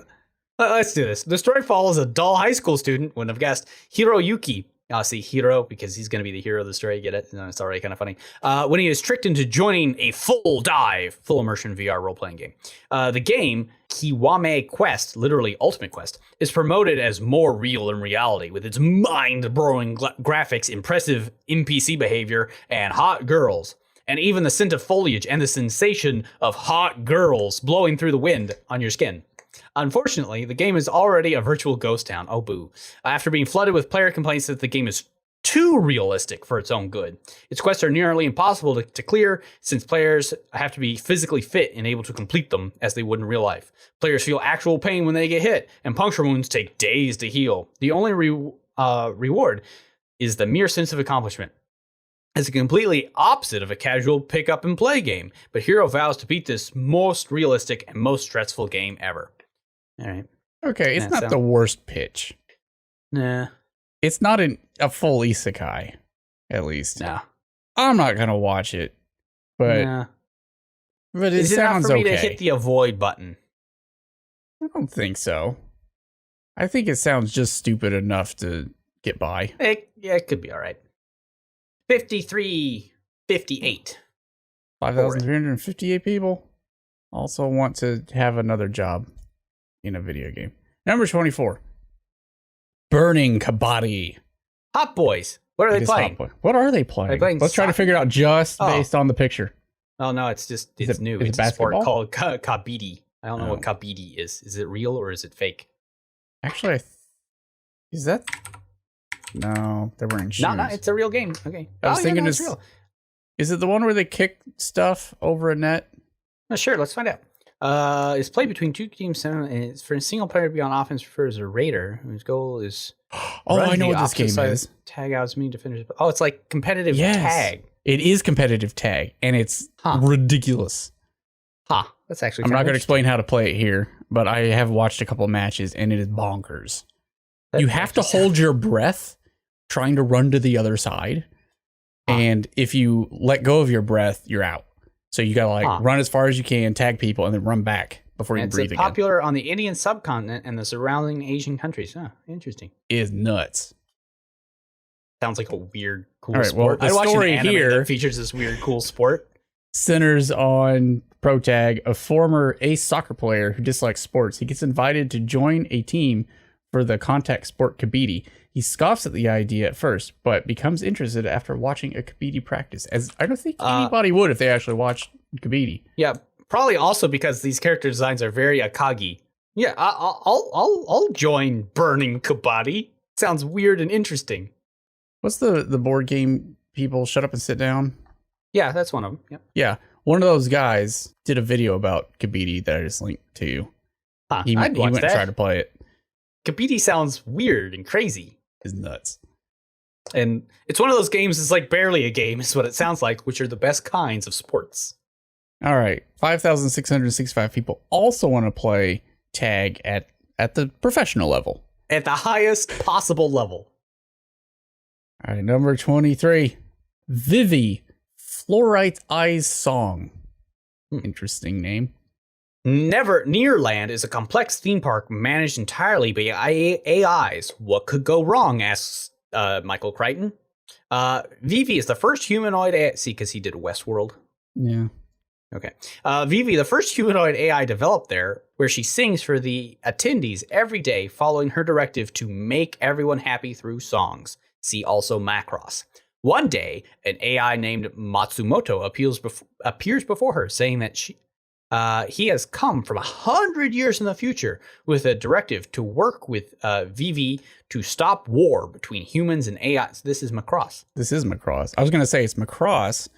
Let's do this. The story follows a dull high school student, wouldn't have guessed, Hiroyuki. I'll see Hiro because he's going to be the hero of the story. Get it? No, it's already kind of funny. When he is tricked into joining a full immersion VR role-playing game. The game, Kiwame Quest, literally Ultimate Quest, is promoted as more real in reality with its mind-blowing graphics, impressive NPC behavior, and hot girls. And even the scent of foliage and the sensation of hot girls blowing through the wind on your skin. Unfortunately, the game is already a virtual ghost town. Oh, boo. After being flooded with player complaints that the game is too realistic for its own good. Its quests are nearly impossible to clear since players have to be physically fit and able to complete them as they would in real life. Players feel actual pain when they get hit, and puncture wounds take days to heal. The only reward is the mere sense of accomplishment. It's completely opposite of a casual pick up and play game, but Hero vows to beat this most realistic and most stressful game ever. All right. Okay, it's not the worst pitch. Nah. It's not a full isekai, at least. No. I'm not going to watch it, but it is sounds it not for me okay. to hit the avoid button? I don't think so. I think it sounds just stupid enough to get by. It could be all right. 5358. 5,358 people also want to have another job in a video game. Number 24. Burning Kabeti. Hot Boys. What are they playing? What are they playing? Let's try to figure it out just based on the picture. Oh, no, it's new. It's a sport called Kabeti. I don't know what Kabeti is. Is it real or is it fake? Actually, is that... No, they're wearing shoes. No, it's a real game. Okay. I was thinking it's real. Is it the one where they kick stuff over a net? Sure, let's find out. It's played between two teams, and it's for a single player to be on offense prefers a raider whose goal is I know what this game is. Tag out as many defenders. Oh, it's like competitive tag. It is competitive tag, and it's ridiculous. That's actually I'm not going to explain how to play it here, but I have watched a couple of matches, and it is bonkers. You have to hold your breath trying to run to the other side. And if you let go of your breath, you're out. So you got to run as far as you can, tag people, and then run back before you breathe again. It's popular on the Indian subcontinent and the surrounding Asian countries. Interesting. It is nuts. Sounds like a weird, cool sport. The story here that features this weird, cool sport. Centers on Protag, a former ace soccer player who dislikes sports. He gets invited to join a team for the contact sport Kabeti. He scoffs at the idea at first, but becomes interested after watching a Kabeti practice. As I don't think anybody would if they actually watched Kabeti. Yeah, probably also because these character designs are very Akagi. Yeah, I'll join Burning Kabeti. Sounds weird and interesting. What's the board game people shut up and sit down? Yeah, that's one of them. Yep. Yeah, one of those guys did a video about Kabeti that I just linked to you. He went and tried to play it. Kabeti sounds weird and crazy. It's nuts. And it's one of those games that's like barely a game, is what it sounds like, which are the best kinds of sports. All right. 5,665 people also want to play tag at the professional level. At the highest possible level. All right. Number 23. Vivi, Fluorite Eyes Song. Interesting name. Nearland is a complex theme park managed entirely by AIs. What could go wrong? Asks Michael Crichton. Vivi is the first humanoid AI. See, because he did Westworld. Yeah. Okay. Vivi, the first humanoid AI developed there, where she sings for the attendees every day, following her directive to make everyone happy through songs. See also Macross. One day, an AI named Matsumoto appears before her, saying that he has come from 100 years in the future with a directive to work with Vivi to stop war between humans and AIs. This is Macross. This is Macross. I was going to say it's Macross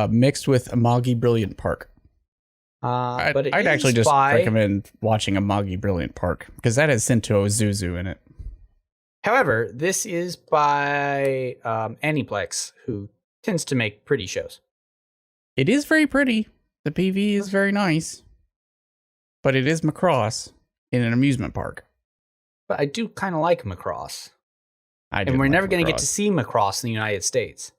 mixed with Amagi Brilliant Park. I'd actually just recommend watching Amagi Brilliant Park because that has Sento Zuzu in it. However, this is by Aniplex, who tends to make pretty shows. It is very pretty. The PV is very nice, but it is Macross in an amusement park. But I do kind of like Macross. And we're never going to get to see Macross in the United States.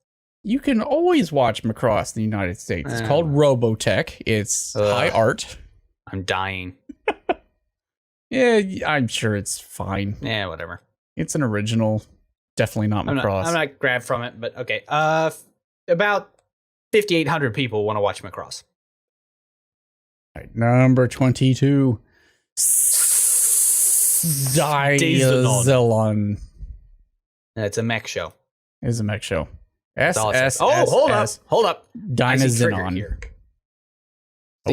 You can always watch Macross in the United States. It's called Robotech. It's high art. I'm dying. Yeah, I'm sure it's fine. Yeah, whatever. It's an original. Definitely not Macross. I'm not grabbed from it, but okay. About 5,800 people want to watch Macross. All right, number 22. Diazellon. It's a mech show. It is a mech show. Hold up. Dynazenon here.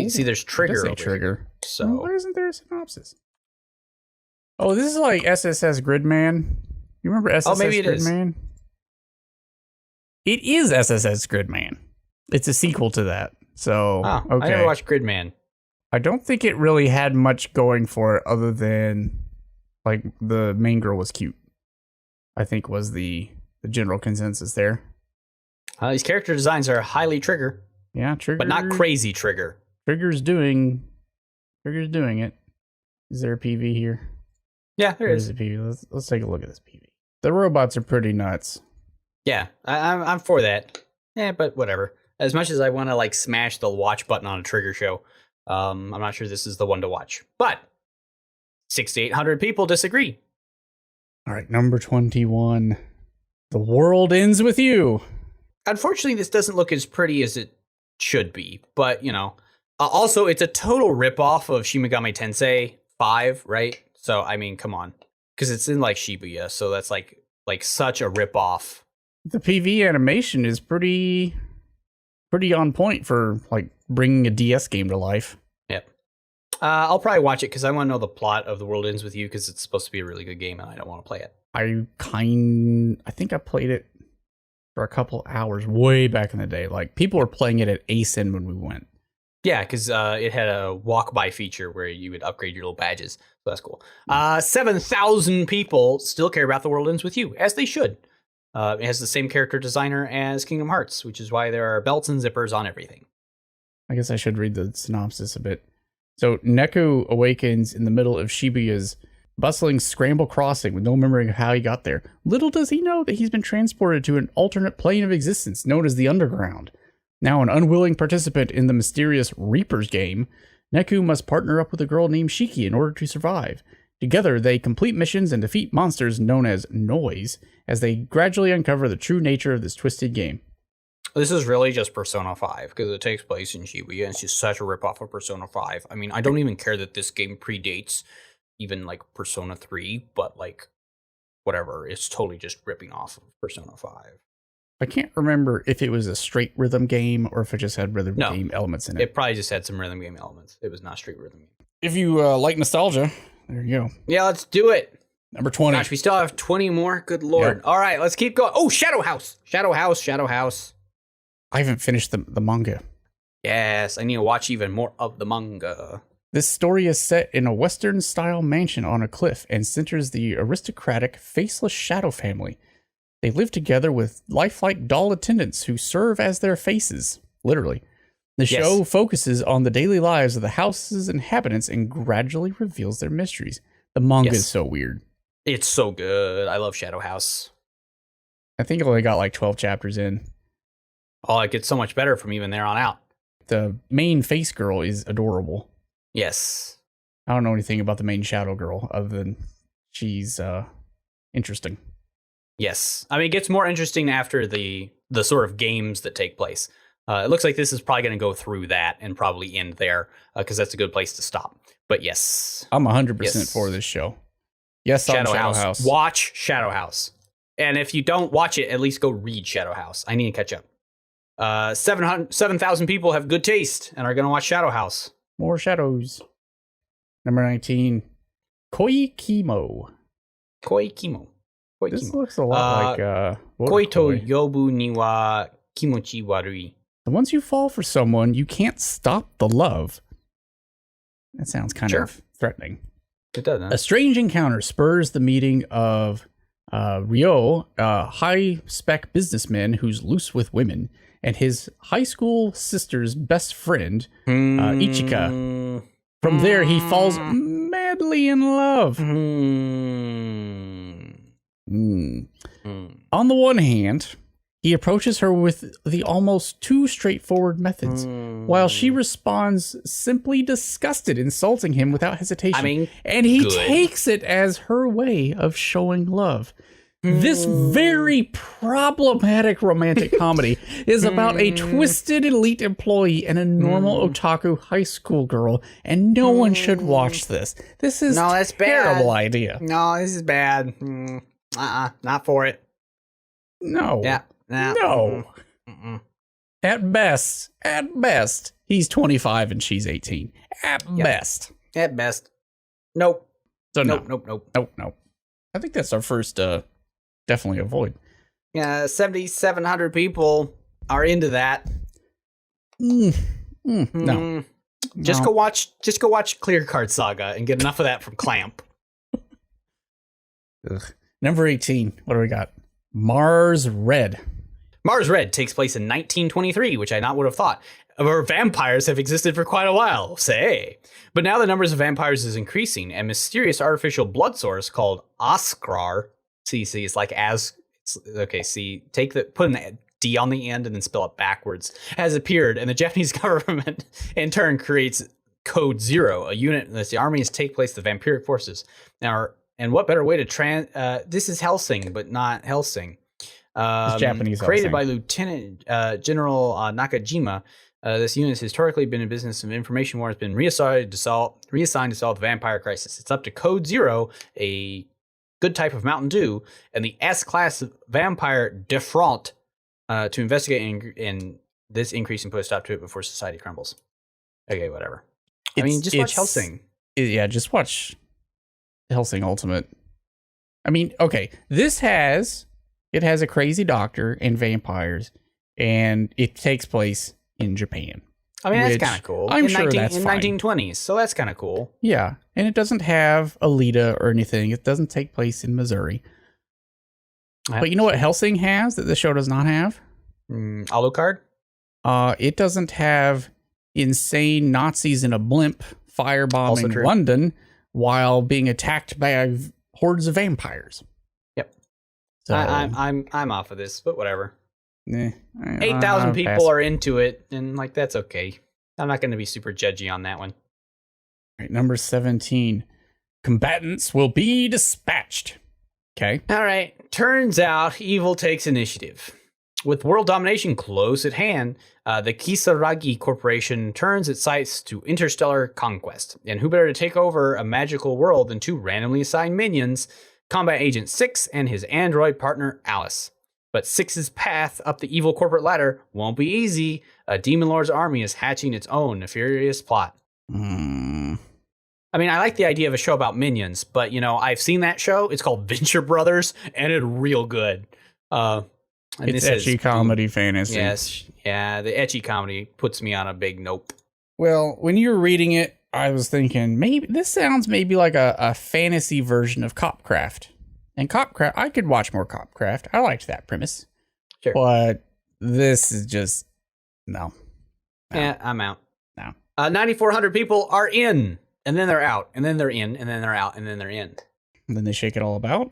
See, there's trigger over trigger. Here. So why isn't there a synopsis? Oh, this is like SSS Gridman. You remember SSS Gridman? It is SSS Gridman. It's a sequel to that. So, okay. I never watched Gridman. I don't think it really had much going for it other than like the main girl was cute. I think was the general consensus there. These character designs are highly Trigger. Yeah, Trigger. But not crazy Trigger. Trigger's doing it. Is there a PV here? Yeah, there is. A PV? Let's take a look at this PV. The robots are pretty nuts. Yeah, I'm for that. Yeah, but whatever. As much as I want to like smash the watch button on a Trigger show, I'm not sure this is the one to watch. But 6,800 people disagree. All right, number 21. The World Ends With You. Unfortunately, this doesn't look as pretty as it should be. But, you know, also, it's a total ripoff of Shin Megami Tensei 5, right? So, I mean, come on. Because it's in, like, Shibuya, so that's, like such a ripoff. The PV animation is pretty on point for, like, bringing a DS game to life. Yep. I'll probably watch it because I want to know the plot of The World Ends With You because it's supposed to be a really good game and I don't want to play it. I think I played it for a couple hours way back in the day. Like, people were playing it at ASIN when we went. Yeah, because it had a walk-by feature where you would upgrade your little badges. So that's cool. 7,000 people still care about The World Ends With You, as they should. It has the same character designer as Kingdom Hearts, which is why there are belts and zippers on everything. I guess I should read the synopsis a bit. So, Neku awakens in the middle of Shibuya's bustling scramble crossing with no memory of how he got there. Little does he know that he's been transported to an alternate plane of existence known as the Underground. Now an unwilling participant in the mysterious Reapers game, Neku must partner up with a girl named Shiki in order to survive. Together, they complete missions and defeat monsters known as Noise as they gradually uncover the true nature of this twisted game. This is really just Persona 5 because it takes place in Shibuya and it's just such a ripoff of Persona 5. I mean, I don't even care that this game predates even like Persona 3, but like whatever, it's totally just ripping off of Persona 5. I can't remember if it was a straight rhythm game or if it just had rhythm game elements in it. It probably just had some rhythm game elements. It was not straight rhythm game. If you like nostalgia, there you go. Yeah, let's do it. Number 20. Gosh, we still have 20 more. Good lord. Yep. All right, let's keep going. Oh, Shadow House. Shadow House. I haven't finished the manga. Yes, I need to watch even more of the manga. This story is set in a Western-style mansion on a cliff and centers the aristocratic, faceless Shadow family. They live together with lifelike doll attendants who serve as their faces, literally. The show focuses on the daily lives of the house's inhabitants and gradually reveals their mysteries. The manga is so weird. It's so good. I love Shadow House. I think I only got like 12 chapters in. Oh, it gets so much better from even there on out. The main face girl is adorable. Yes. I don't know anything about the main shadow girl other than she's interesting. Yes. I mean, it gets more interesting after the sort of games that take place. It looks like this is probably going to go through that and probably end there because that's a good place to stop. But yes. I'm 100% for this show. Yes, Shadow House. Watch Shadow House. And if you don't watch it, at least go read Shadow House. I need to catch up. 7,000 people have good taste and are going to watch Shadow House. More shadows. Number 19. Koikimo. This looks a lot like Koi to yobu ni wa kimochi warui. And once you fall for someone, you can't stop the love. That sounds kind of threatening. It does. Huh? A strange encounter spurs the meeting of Ryo, a high-spec businessman who's loose with women, and his high school sister's best friend, Ichika. From there, he falls madly in love. On the one hand, He approaches her with the almost too straightforward methods, while she responds simply disgusted, insulting him without hesitation. I mean, and he good. takes it as her way of showing love. This very problematic romantic comedy is about a twisted elite employee and a normal otaku high school girl, and no one should watch this. This is that's terrible bad. idea. No, this is bad. Not for it. No. Yeah. Nah. No. At best, he's 25 and she's 18. At best. At best. Nope. So Nope. no. I think that's our first definitely avoid. Yeah, 7,700 people are into that. No. Just go watch Clear Card Saga and get enough of that from Clamp. Ugh. Number 18. What do we got? Mars Red. Mars Red takes place in 1923, which I not would have thought. Where vampires have existed for quite a while, say. But now the numbers of vampires is increasing, and mysterious artificial blood source called Oskar, it's like put an D on the end and then spell it backwards, has appeared, and the Japanese government in turn creates Code Zero, a unit that's the armies take place the vampiric forces. Now, and what better way to this is Helsing, but not Helsing. Japanese created Helsing. by Lieutenant General Nakajima. This unit has historically been in business of information war, has been reassigned to solve the vampire crisis. It's up to Code Zero, a good type of Mountain Dew, and the S-class vampire Defront to investigate and this increase and put a stop to it before society crumbles. Okay, whatever. Just watch Helsing. Yeah, just watch Helsing Ultimate. I mean, okay, it has a crazy doctor and vampires, and it takes place in Japan. That's kind of cool. I'm sure that's in fine. 1920s, so that's kind of cool. Yeah, and it doesn't have Alita or anything. It doesn't take place in Missouri. But you know what Helsing has that the show does not have? Alucard? It doesn't have insane Nazis in a blimp firebombing London while being attacked by hordes of vampires. Yep. So, I'm off of this, but whatever. 8,000 8,000 people are into it, and that's okay. I'm not going to be super judgy on that one. Right, number 17. Combatants will be dispatched. Okay. All right. Turns out evil takes initiative. With world domination close at hand, the Kisaragi Corporation turns its sights to interstellar conquest. And who better to take over a magical world than two randomly assigned minions, Combat Agent 6 and his android partner Alice. But Six's path up the evil corporate ladder won't be easy. A Demon Lord's army is hatching its own nefarious plot. I like the idea of a show about minions, but, I've seen that show. It's called Venture Brothers, and it's real good. It's ecchi comedy fantasy. Yes. Yeah, the ecchi comedy puts me on a big nope. Well, when you were reading it, I was thinking, maybe this sounds like a fantasy version of Copcraft. And Copcraft, I could watch more Copcraft. I liked that premise. Sure. But this is just, no. Yeah, I'm out. No. 9,400 people are in, and then they're out, and then they're in, and then they're out, and then they're in. And then they shake it all about.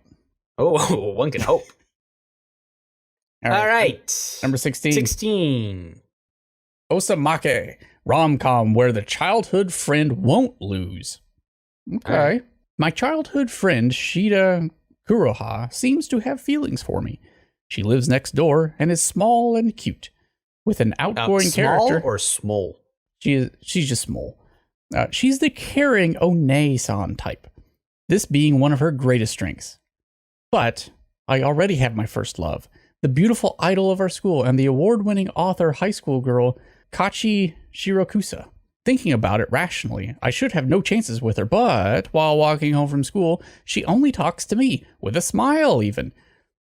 Oh, one can hope. All right. Number 16. 16. Osamake, rom-com where the childhood friend won't lose. Okay. Right. My childhood friend, Shida Kuroha, seems to have feelings for me. She lives next door and is small and cute, with an outgoing character. Small or small? She's just small. She's the caring One-san type, this being one of her greatest strengths. But I already have my first love, the beautiful idol of our school and the award-winning author high school girl, Kachi Shirokusa. Thinking about it rationally, I should have no chances with her, but while walking home from school, she only talks to me, with a smile even.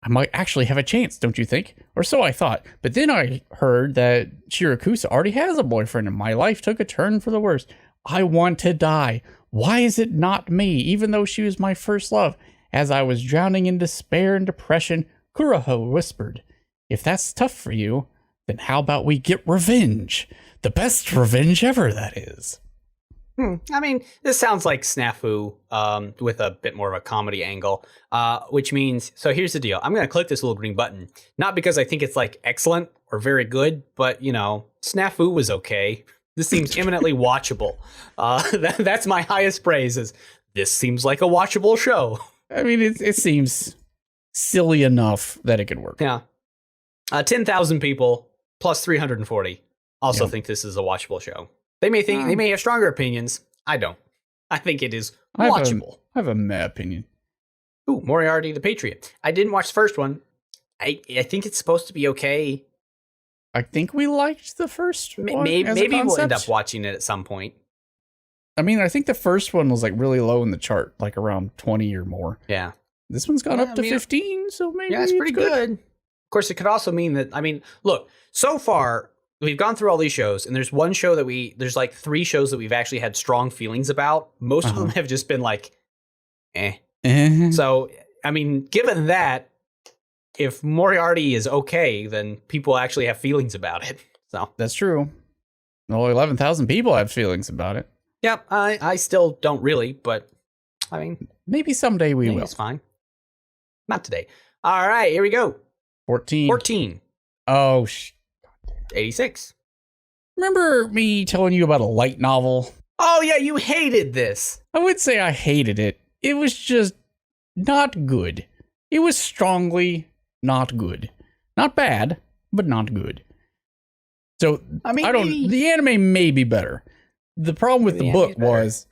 I might actually have a chance, don't you think? Or so I thought, but then I heard that Shirakusa already has a boyfriend and my life took a turn for the worse. I want to die. Why is it not me, even though she was my first love? As I was drowning in despair and depression, Kuroho whispered, if that's tough for you, then how about we get revenge? The best revenge ever, that is. I mean, this sounds like Snafu with a bit more of a comedy angle, which means, so here's the deal. I'm going to click this little green button, not because I think it's like excellent or very good, but, you know, Snafu was okay. This seems eminently watchable. That's my highest praise is this seems like a watchable show. I mean, it seems silly enough that it could work. Yeah. 10,000 people plus 340 also think this is a watchable show. They may have stronger opinions. I don't. I think it is watchable. I have a meh opinion. Ooh, Moriarty the Patriot. I didn't watch the first one. I think it's supposed to be okay. I think we liked the first one. Maybe we'll end up watching it at some point. I mean, I think the first one was like really low in the chart, like around 20 or more. Yeah. This one's gone up to 15, so maybe it's pretty good. Of course, it could also mean that, I mean, look, so far, we've gone through all these shows, and there's one show that there's like 3 shows that we've actually had strong feelings about. Most of them have just been like, So, I mean, given that, if Moriarty is okay, then people actually have feelings about it. So that's true. Well, 11,000 people have feelings about it. Yep, I still don't really, but I mean, maybe someday we will. It's fine. Not today. All right, here we go. 14. Oh, 86. Remember me telling you about a light novel? Oh, yeah, you hated this. I would say I hated it. It was just not good. It was strongly not good. Not bad, but not good. So, I mean, the anime may be better. The problem with the book was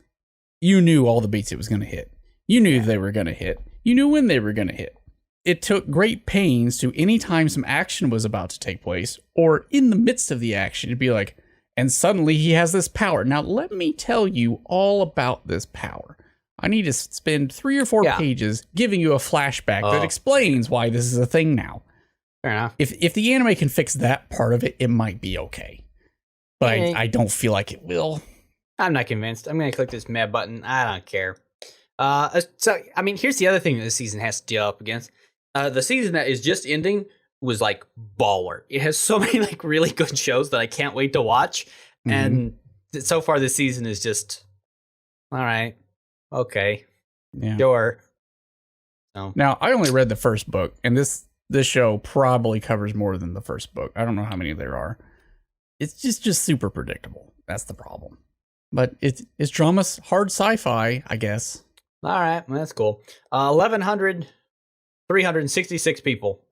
you knew all the beats it was going to hit. You knew they were going to hit. You knew when they were going to hit. It took great pains to, anytime some action was about to take place, or in the midst of the action, it'd be like, and suddenly he has this power. Now, let me tell you all about this power. I need to spend 3 or 4 pages giving you a flashback that explains why this is a thing now. Fair enough. If the anime can fix that part of it, it might be okay. But I don't feel like it will. I'm not convinced. I'm going to click this meh button. I don't care. So, I mean, here's the other thing that this season has to deal up against. The season that is just ending was like baller. It has so many like really good shows that I can't wait to watch. Mm-hmm. And so far this season is just, all right, okay, sure. So. Now, I only read the first book, and this show probably covers more than the first book. I don't know how many there are. It's just super predictable. That's the problem. But it's drama's hard sci-fi, I guess. All right, well, that's cool. 1,366 people. I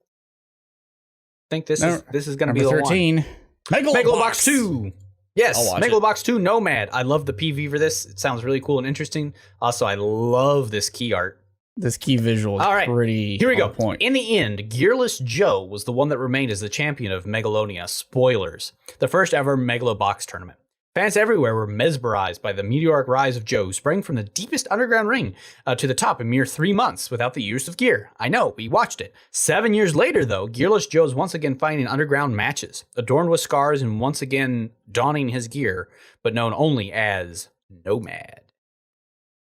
think this is going to be the 13. One. Megalobox 2. Yes, Megalobox 2 Nomad. I love the PV for this. It sounds really cool and interesting. Also, I love this key art. This key visual is pretty Here we go. Point. In the end, Gearless Joe was the one that remained as the champion of Megalonia. Spoilers. The first ever Megalobox tournament. Fans everywhere were mesmerized by the meteoric rise of Joe, who sprang from the deepest underground ring to the top in mere 3 months without the use of gear. I know, we watched it. 7 years later, though, Gearless Joe is once again fighting underground matches, adorned with scars and once again donning his gear, but known only as Nomad.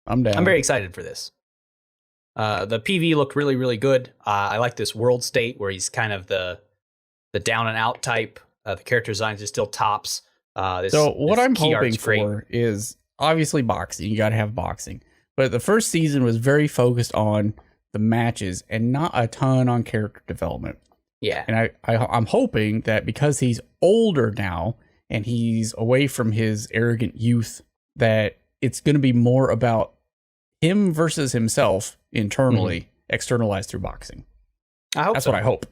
I'm down. I'm very excited for this. The PV looked really, really good. I like this world state where he's kind of the down and out type. The character designs are still tops. So what I'm hoping for is obviously boxing. You got to have boxing. But the first season was very focused on the matches and not a ton on character development. Yeah. And I'm hoping that because he's older now and he's away from his arrogant youth, that it's going to be more about him versus himself internally, externalized through boxing. That's what I hope.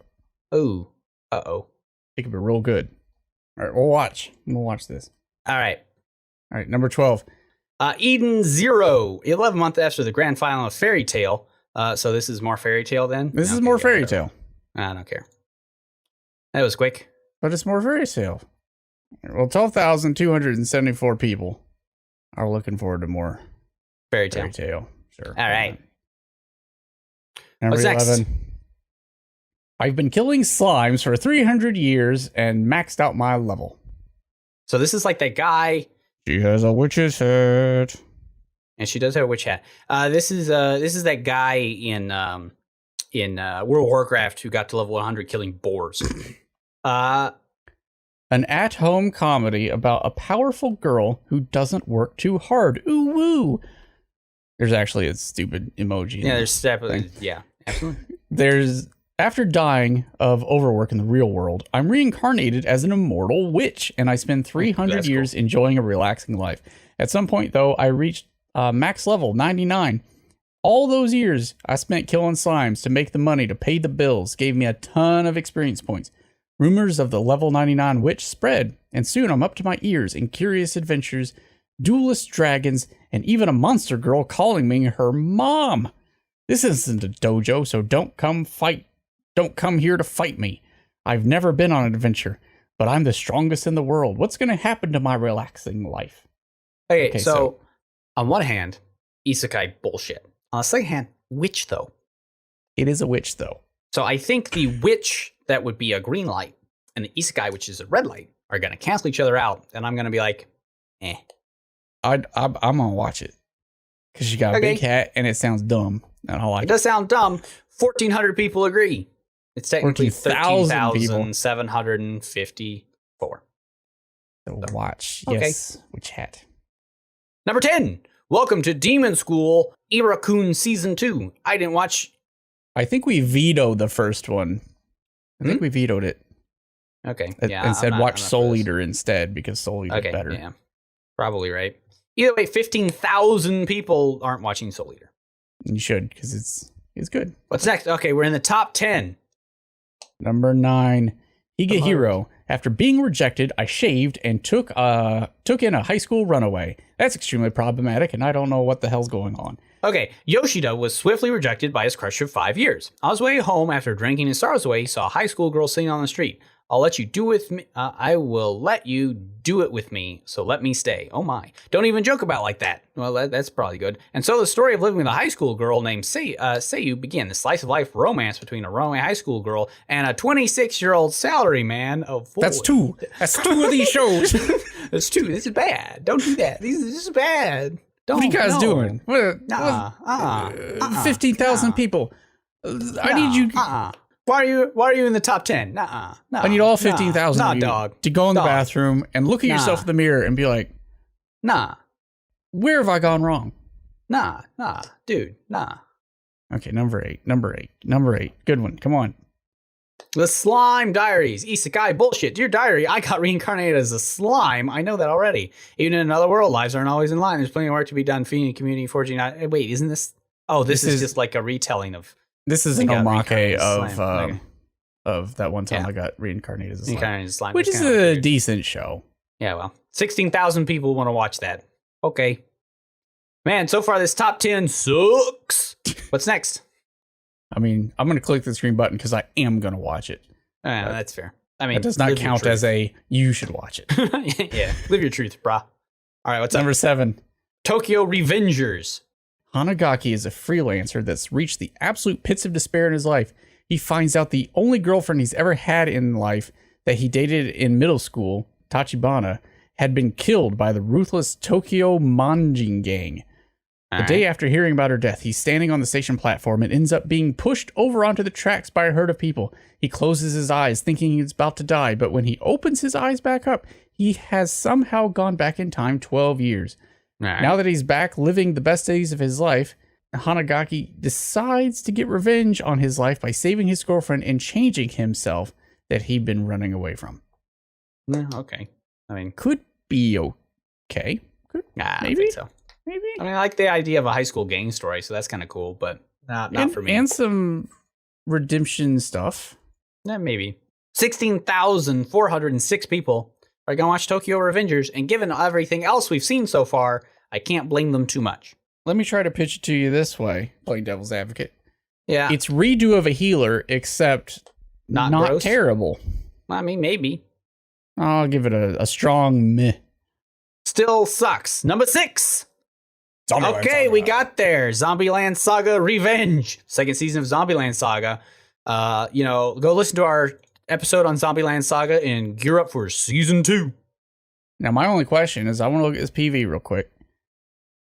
Oh, uh-oh. It could be real good. All right, we'll watch this. All right, number 12. Eden Zero, 11 months after the grand final of Fairy Tail. So this is more Fairy Tail then? This is more Fairy Tail. I don't care. That was quick. But it's more Fairy Tail. Well, 12,274 people are looking forward to more Fairy Tail. Sure. All right. Number What's 11. Next? I've been killing slimes for 300 years and maxed out my level. So this is like that guy. She has a witch's hat. And she does have a witch hat. This is that guy in World of Warcraft who got to level 100 killing boars. An at-home comedy about a powerful girl who doesn't work too hard. Ooh woo. There's actually a stupid emoji. Yeah, there's definitely, yeah, absolutely. There's, after dying of overwork in the real world, I'm reincarnated as an immortal witch, and I spend 300 years enjoying a relaxing life. At some point, though, I reached max level 99. All those years I spent killing slimes to make the money to pay the bills gave me a ton of experience points. Rumors of the level 99 witch spread, and soon I'm up to my ears in curious adventures, duelist dragons, and even a monster girl calling me her mom. This isn't a dojo, so don't come here to fight me. I've never been on an adventure, but I'm the strongest in the world. What's going to happen to my relaxing life? Okay, so on one hand, isekai bullshit. On the second hand, witch, though. It is a witch, though. So I think the witch that would be a green light and the isekai, which is a red light, are going to cancel each other out. And I'm going to be like, eh. I'm going to watch it. Because you got a big hat and it sounds dumb. And I like it. It does sound dumb. 1,400 people agree. It's technically 13,754. So watch. Yes. Okay. Which hat? Number 10. Welcome to Demon School, Irakun Season 2. I didn't watch. I think we vetoed the first one. I think we vetoed it. Okay. Yeah. And said watch Soul Eater instead because Soul Eater is better. Yeah. Probably right. Either way, 15,000 people aren't watching Soul Eater. You should, because it's good. What's next? Okay, we're in the top 10. Number 9, Higehiro. After being rejected, I shaved and took in a high school runaway. That's extremely problematic, and I don't know what the hell's going on. Okay, Yoshida was swiftly rejected by his crush for 5 years. On his way home after drinking his sorrows away, he saw a high school girl sitting on the street. I'll let you do with me. I will let you do it with me, so let me stay. Oh my. Don't even joke about like that. Well, that's probably good. And so the story of living with a high school girl named Seiyu began. The slice of life romance between a runaway high school girl and a 26-year-old salaryman of 4. That's two. That's 2 of these shows. That's 2. This is bad. Don't do that. This is bad. Don't. What are you guys doing? 15,000 people. I need you. Why are you in the top 10? Nuh-uh. I need all 15,000 of you dog. to go in the bathroom and look at yourself in the mirror and be like, nah. Where have I gone wrong? Nah, dude, nah. Okay, number 8. Good one. Come on. The Slime Diaries. Isekai bullshit. Dear Diary, I got reincarnated as a slime. I know that already. Even in another world, lives aren't always in line. There's plenty of work to be done. Feeding community, forging. Wait, isn't this? Oh, this is just like a retelling of. This is an omake of that one time I got reincarnated as a slime. Which is a decent show. Yeah, well, 16,000 people want to watch that. Okay. Man, so far this top 10 sucks. What's next? I mean, I'm going to click the screen button because I am going to watch it. That's fair. I mean, it does not count as you should watch it. Yeah, live your truth, brah. All right, what's number 7? Tokyo Revengers. Hanagaki is a freelancer that's reached the absolute pits of despair in his life. He finds out the only girlfriend he's ever had in life that he dated in middle school, Tachibana, had been killed by the ruthless Tokyo Manjin gang. The day after hearing about her death, he's standing on the station platform and ends up being pushed over onto the tracks by a herd of people. He closes his eyes thinking he's about to die, but when he opens his eyes back up, he has somehow gone back in time 12 years. Now that he's back living the best days of his life, Hanagaki decides to get revenge on his life by saving his girlfriend and changing himself that he'd been running away from. Okay. I mean, could be okay. Maybe. I think so. Maybe. I mean, I like the idea of a high school gang story, so that's kind of cool, but not for me. And some redemption stuff. Yeah, maybe. 16,406 people are going to watch Tokyo Revengers, and given everything else we've seen so far, I can't blame them too much. Let me try to pitch it to you this way, playing devil's advocate. Yeah. It's redo of a healer, except not terrible. I mean, maybe. I'll give it a strong meh. Still sucks. Number 6. Okay, we got there. Zombieland Saga Revenge. Second season of Zombieland Saga. Go listen to our episode on Zombieland Saga and gear up for season 2. Now, my only question is I want to look at this PV real quick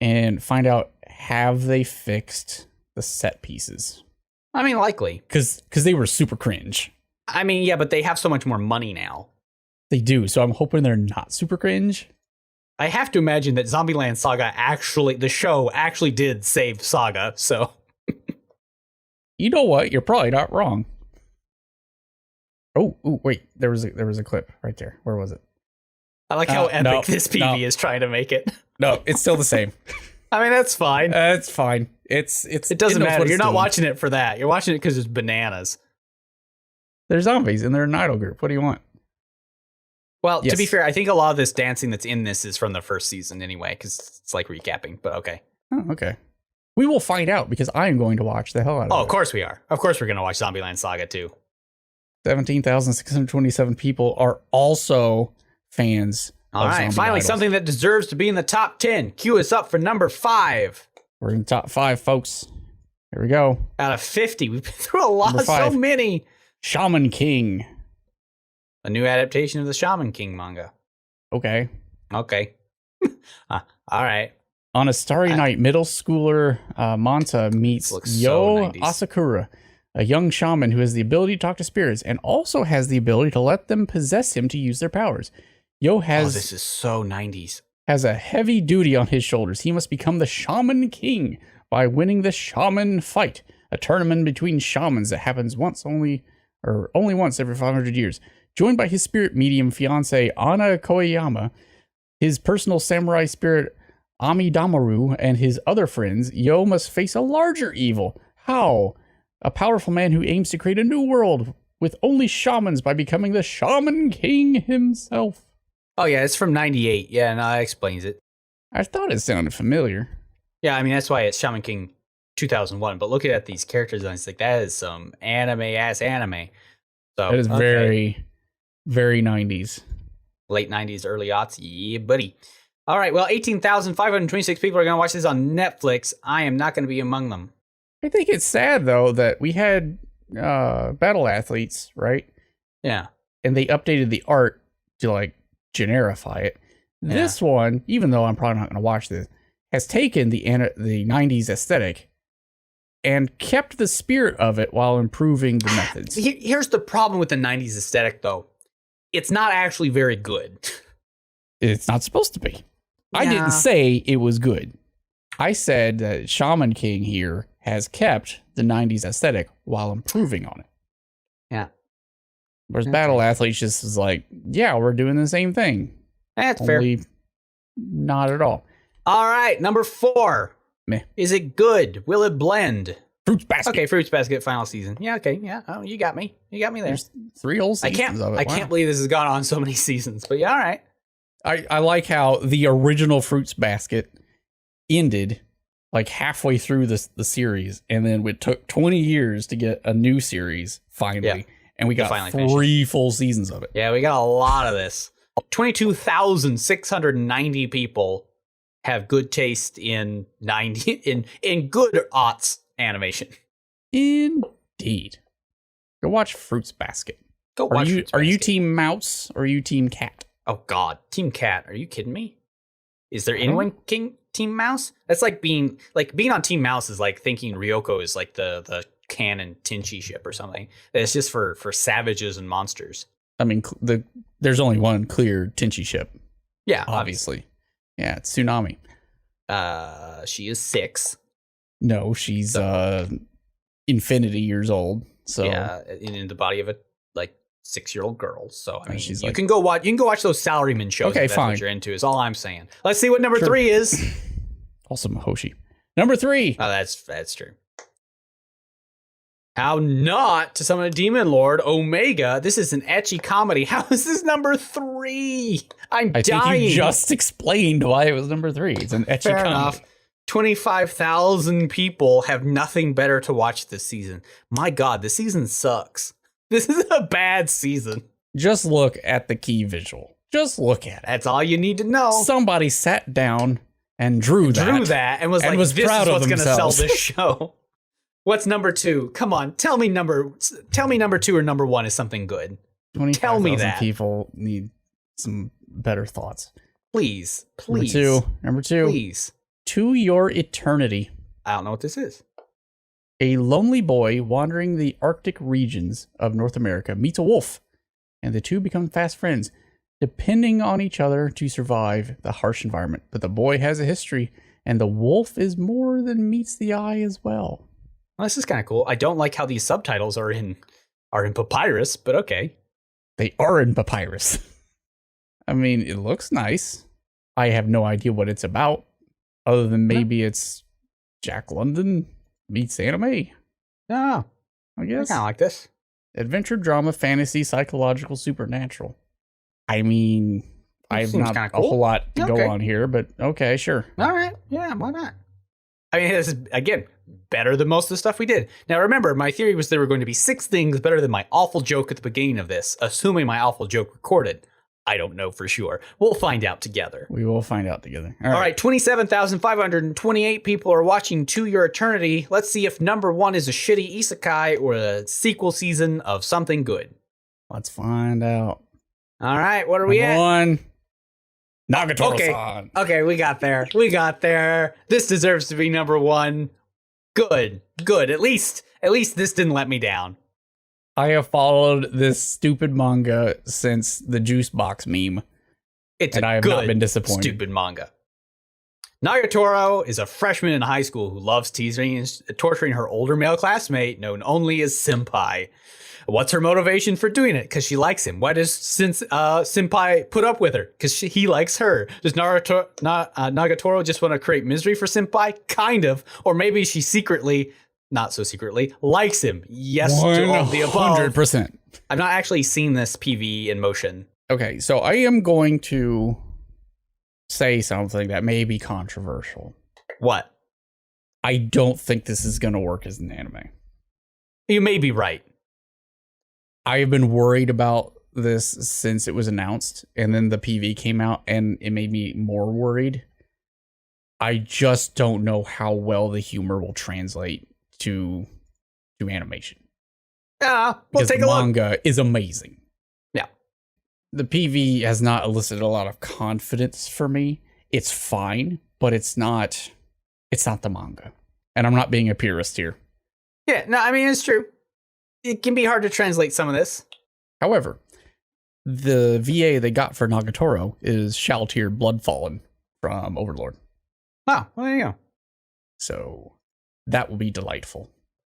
and find out, have they fixed the set pieces? I mean, likely. Because they were super cringe. I mean, yeah, but they have so much more money now. They do. So I'm hoping they're not super cringe. I have to imagine that Zombieland Saga the show actually did save Saga. So You know what? You're probably not wrong. Oh, wait. There was a clip right there. Where was it? I like how epic this PV is trying to make it. No, it's still the same. I mean, that's fine. It's fine. It doesn't matter. You're not doing. watching it for that. You're watching it because it's bananas. They're zombies and they're an idol group. What do you want? Well, to be fair, I think a lot of this dancing that's in this is from the first season anyway, because it's like recapping, but okay. Oh, okay. We will find out because I am going to watch the hell out of it. Oh, of course we are. Of course we're going to watch Zombieland Saga too. 17,627 people are also fans. All right, finally idols. something that deserves to be in the top 10. Cue us up for number 5. We're in the top 5, folks. Here we go. Out of 50. We've been through a lot, Number 5. so many. Shaman King. A new adaptation of the Shaman King manga. Okay. All right. On a starry night, middle schooler Manta meets Yo Asakura, a young shaman who has the ability to talk to spirits and also has the ability to let them possess him to use their powers. Yo this is so 90s. Has a heavy duty on his shoulders. He must become the Shaman King by winning the Shaman Fight, a tournament between shamans that happens only once every 500 years. Joined by his spirit medium fiancé Ana Koyama, his personal samurai spirit Amidamaru, and his other friends, Yo must face a larger evil. How? A powerful man who aims to create a new world with only shamans by becoming the Shaman King himself. Oh, yeah, it's from 98. Yeah, no, that explains it. I thought it sounded familiar. Yeah, I mean, that's why it's Shaman King 2001. But looking at these character designs, like, that is some anime-ass anime. So that is very, very 90s. Late 90s, early aughts. Yeah, buddy. All right, well, 18,526 people are going to watch this on Netflix. I am not going to be among them. I think it's sad, though, that we had battle athletes, right? Yeah. And they updated the art to, like, generify it. Yeah. This one, even though I'm probably not going to watch this, has taken the 90s aesthetic and kept the spirit of it while improving the methods. Here's the problem with the 90s aesthetic, though. It's not actually very good. It's not supposed to be. Yeah. I didn't say it was good. I said that Shaman King here has kept the 90s aesthetic while improving on it. Yeah. Whereas Battle Athletes just is like, yeah, we're doing the same thing. That's fair. Not at all. All right, number 4. Meh. Is it good? Will it blend? Fruits Basket. Okay, Fruits Basket final season. Yeah, okay, yeah. Oh, you got me. You got me there. There's 3 whole seasons of it. I can't believe this has gone on so many seasons, but yeah, all right. I like how the original Fruits Basket ended like halfway through the series, and then it took 20 years to get a new series finally. Yeah. And we got 3 full seasons of it. Yeah, we got a lot of this. 22,690 people have good taste in in good aughts animation. Indeed. Go watch Fruits Basket. Go watch Fruits Basket. Are you team mouse or are you team cat? Oh God, team cat. Are you kidding me? Is there anyone team mouse? That's like being on team mouse is like thinking Ryoko is like the canon Tenchi ship or something. It's just for savages and monsters. I mean, there's only one clear Tenchi ship. Yeah, obviously. Yeah, it's Tsunami. She is 6. No, she's infinity years old. So yeah, in the body of a 6-year-old girl. So I mean, you can go watch those salaryman shows. Okay, if that's fine. What you're into is all I'm saying. Let's see what number 3 is. Also Mahoshi. Number 3. Oh, that's true. How not to summon a demon lord, Omega. This is an ecchi comedy. How is this number 3? I think you just explained why it was number 3. It's an ecchi comedy. Enough. 25,000 people have nothing better to watch this season. My God, this season sucks. This is a bad season. Just look at the key visual. Just look at it. That's all you need to know. Somebody sat down and drew that and was proud this is what's going to sell themselves. this show. What's number 2? Come on, tell me number 2 or number 1 is something good. Tell me that. People need some better thoughts. Please. Number 2. Please. To Your Eternity. I don't know what this is. A lonely boy wandering the Arctic regions of North America meets a wolf, and the two become fast friends. depending on each other to survive the harsh environment. But the boy has a history, and the wolf is more than meets the eye as well. Well, this is kind of cool. I don't like how these subtitles are in papyrus, but okay. They are in papyrus. I mean, it looks nice. I have no idea what it's about, other than maybe it's Jack London meets anime. No, I guess. I kind of like this. Adventure, drama, fantasy, psychological, supernatural. I mean, I have not a whole lot to go on here, but okay, sure. All right. Yeah, why not? I mean, this is, again, better than most of the stuff we did. Now, remember, my theory was there were going to be 6 things better than my awful joke at the beginning of this, assuming my awful joke recorded. I don't know for sure. We'll find out together. We will find out together. All right, 27,528 people are watching To Your Eternity. Let's see if number 1 is a shitty isekai or a sequel season of something good. Let's find out. All right, what are we at? 1. Nagatoro-san. Okay, we got there. This deserves to be number 1. Good. At least this didn't let me down. I have followed this stupid manga since the juice box meme. I have not been disappointed. Stupid manga. Nagatoro is a freshman in high school who loves teasing and torturing her older male classmate known only as Senpai. What's her motivation for doing it? Because she likes him. Why does Senpai put up with her? Because he likes her. Does Nagatoro just want to create misery for Senpai? Kind of. Or maybe she secretly, not so secretly, likes him. Yes to all the above. 100%. I've not actually seen this PV in motion. Okay, so I am going to say something that may be controversial. What? I don't think this is going to work as an anime. You may be right. I have been worried about this since it was announced, and then the PV came out, and it made me more worried. I just don't know how well the humor will translate to animation. We'll because take the a look. manga is amazing. Yeah. The PV has not elicited a lot of confidence for me. It's fine, but it's not the manga. And I'm not being a purist here. Yeah, no, I mean, it's true. It can be hard to translate some of this. However, the VA they got for Nagatoro is Shall-Tiered Bloodfallen from Overlord. Oh, well, there you go. So that will be delightful.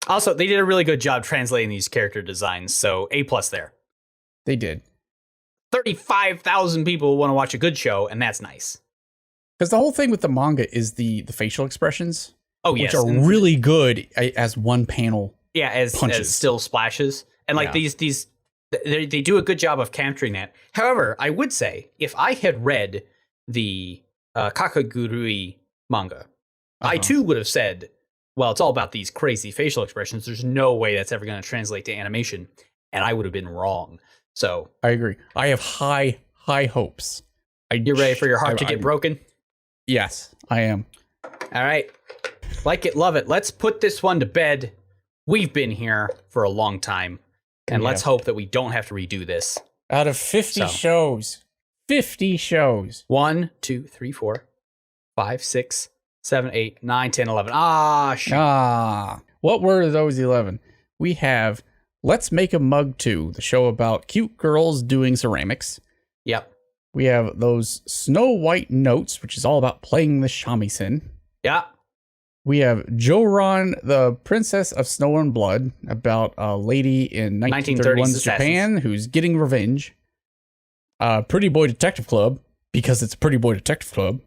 Also, they did a really good job translating these character designs, so A+ there. They did. 35,000 people want to watch a good show, and that's nice. Because the whole thing with the manga is the facial expressions. Oh, yes. Which are really good as one panel. Yeah, as still splashes. And like these they do a good job of capturing that. However, I would say if I had read the Kakagurui manga, I too would have said, well, it's all about these crazy facial expressions. There's no way that's ever going to translate to animation. And I would have been wrong. So I agree. I have high hopes. You're ready for your heart to get broken? Yes, I am. All right. Like it, love it. Let's put this one to bed. We've been here for a long time, and let's hope that we don't have to redo this. Out of 50 shows, 50 shows. 1, 2, 3, 4, 5, 6, 7, 8, 9, 10, 11. Shoot. What were those 11? We have Let's Make a Mug 2, the show about cute girls doing ceramics. Yep. We have those Snow White Notes, which is all about playing the shamisen. Yeah. We have Joran, the Princess of Snow and Blood, about a lady in 1931's Japan who's getting revenge. Pretty Boy Detective Club, because it's a Pretty Boy Detective Club.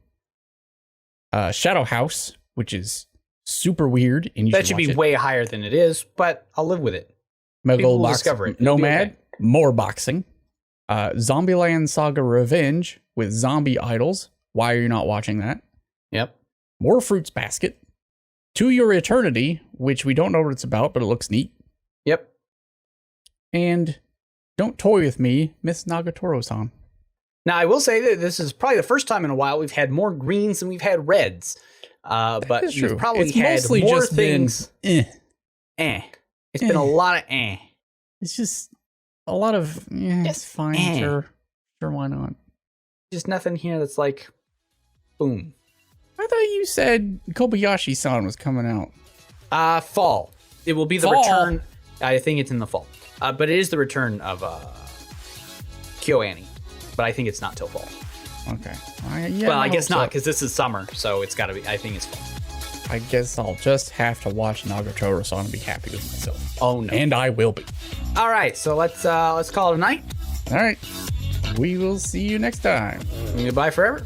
Shadow House, which is super weird. And that should be way higher than it is, but I'll live with it. People will discover it. Nomad, more boxing. Zombieland Saga Revenge with zombie idols. Why are you not watching that? Yep. More Fruits Basket. To Your Eternity, which we don't know what it's about, but it looks neat. Yep. And Don't Toy With Me, Miss Nagatoro-san. Now, I will say that this is probably the first time in a while we've had more greens than we've had reds. But we've probably had more things. It's been a lot of It's just a lot of, it's fine, sure, why not? Just nothing here that's like, boom. I thought you said Kobayashi-san was coming out. Fall. It will be the return. I think it's in the fall. But it is the return of KyoAni. but I think it's not till fall. Okay. Well, I guess not, because this is summer, so it's got to be. I think it's fall. I guess I'll just have to watch Nagatoro so and be happy with myself. Oh no. And I will be. All right, so let's call it a night. All right. We will see you next time. Goodbye forever.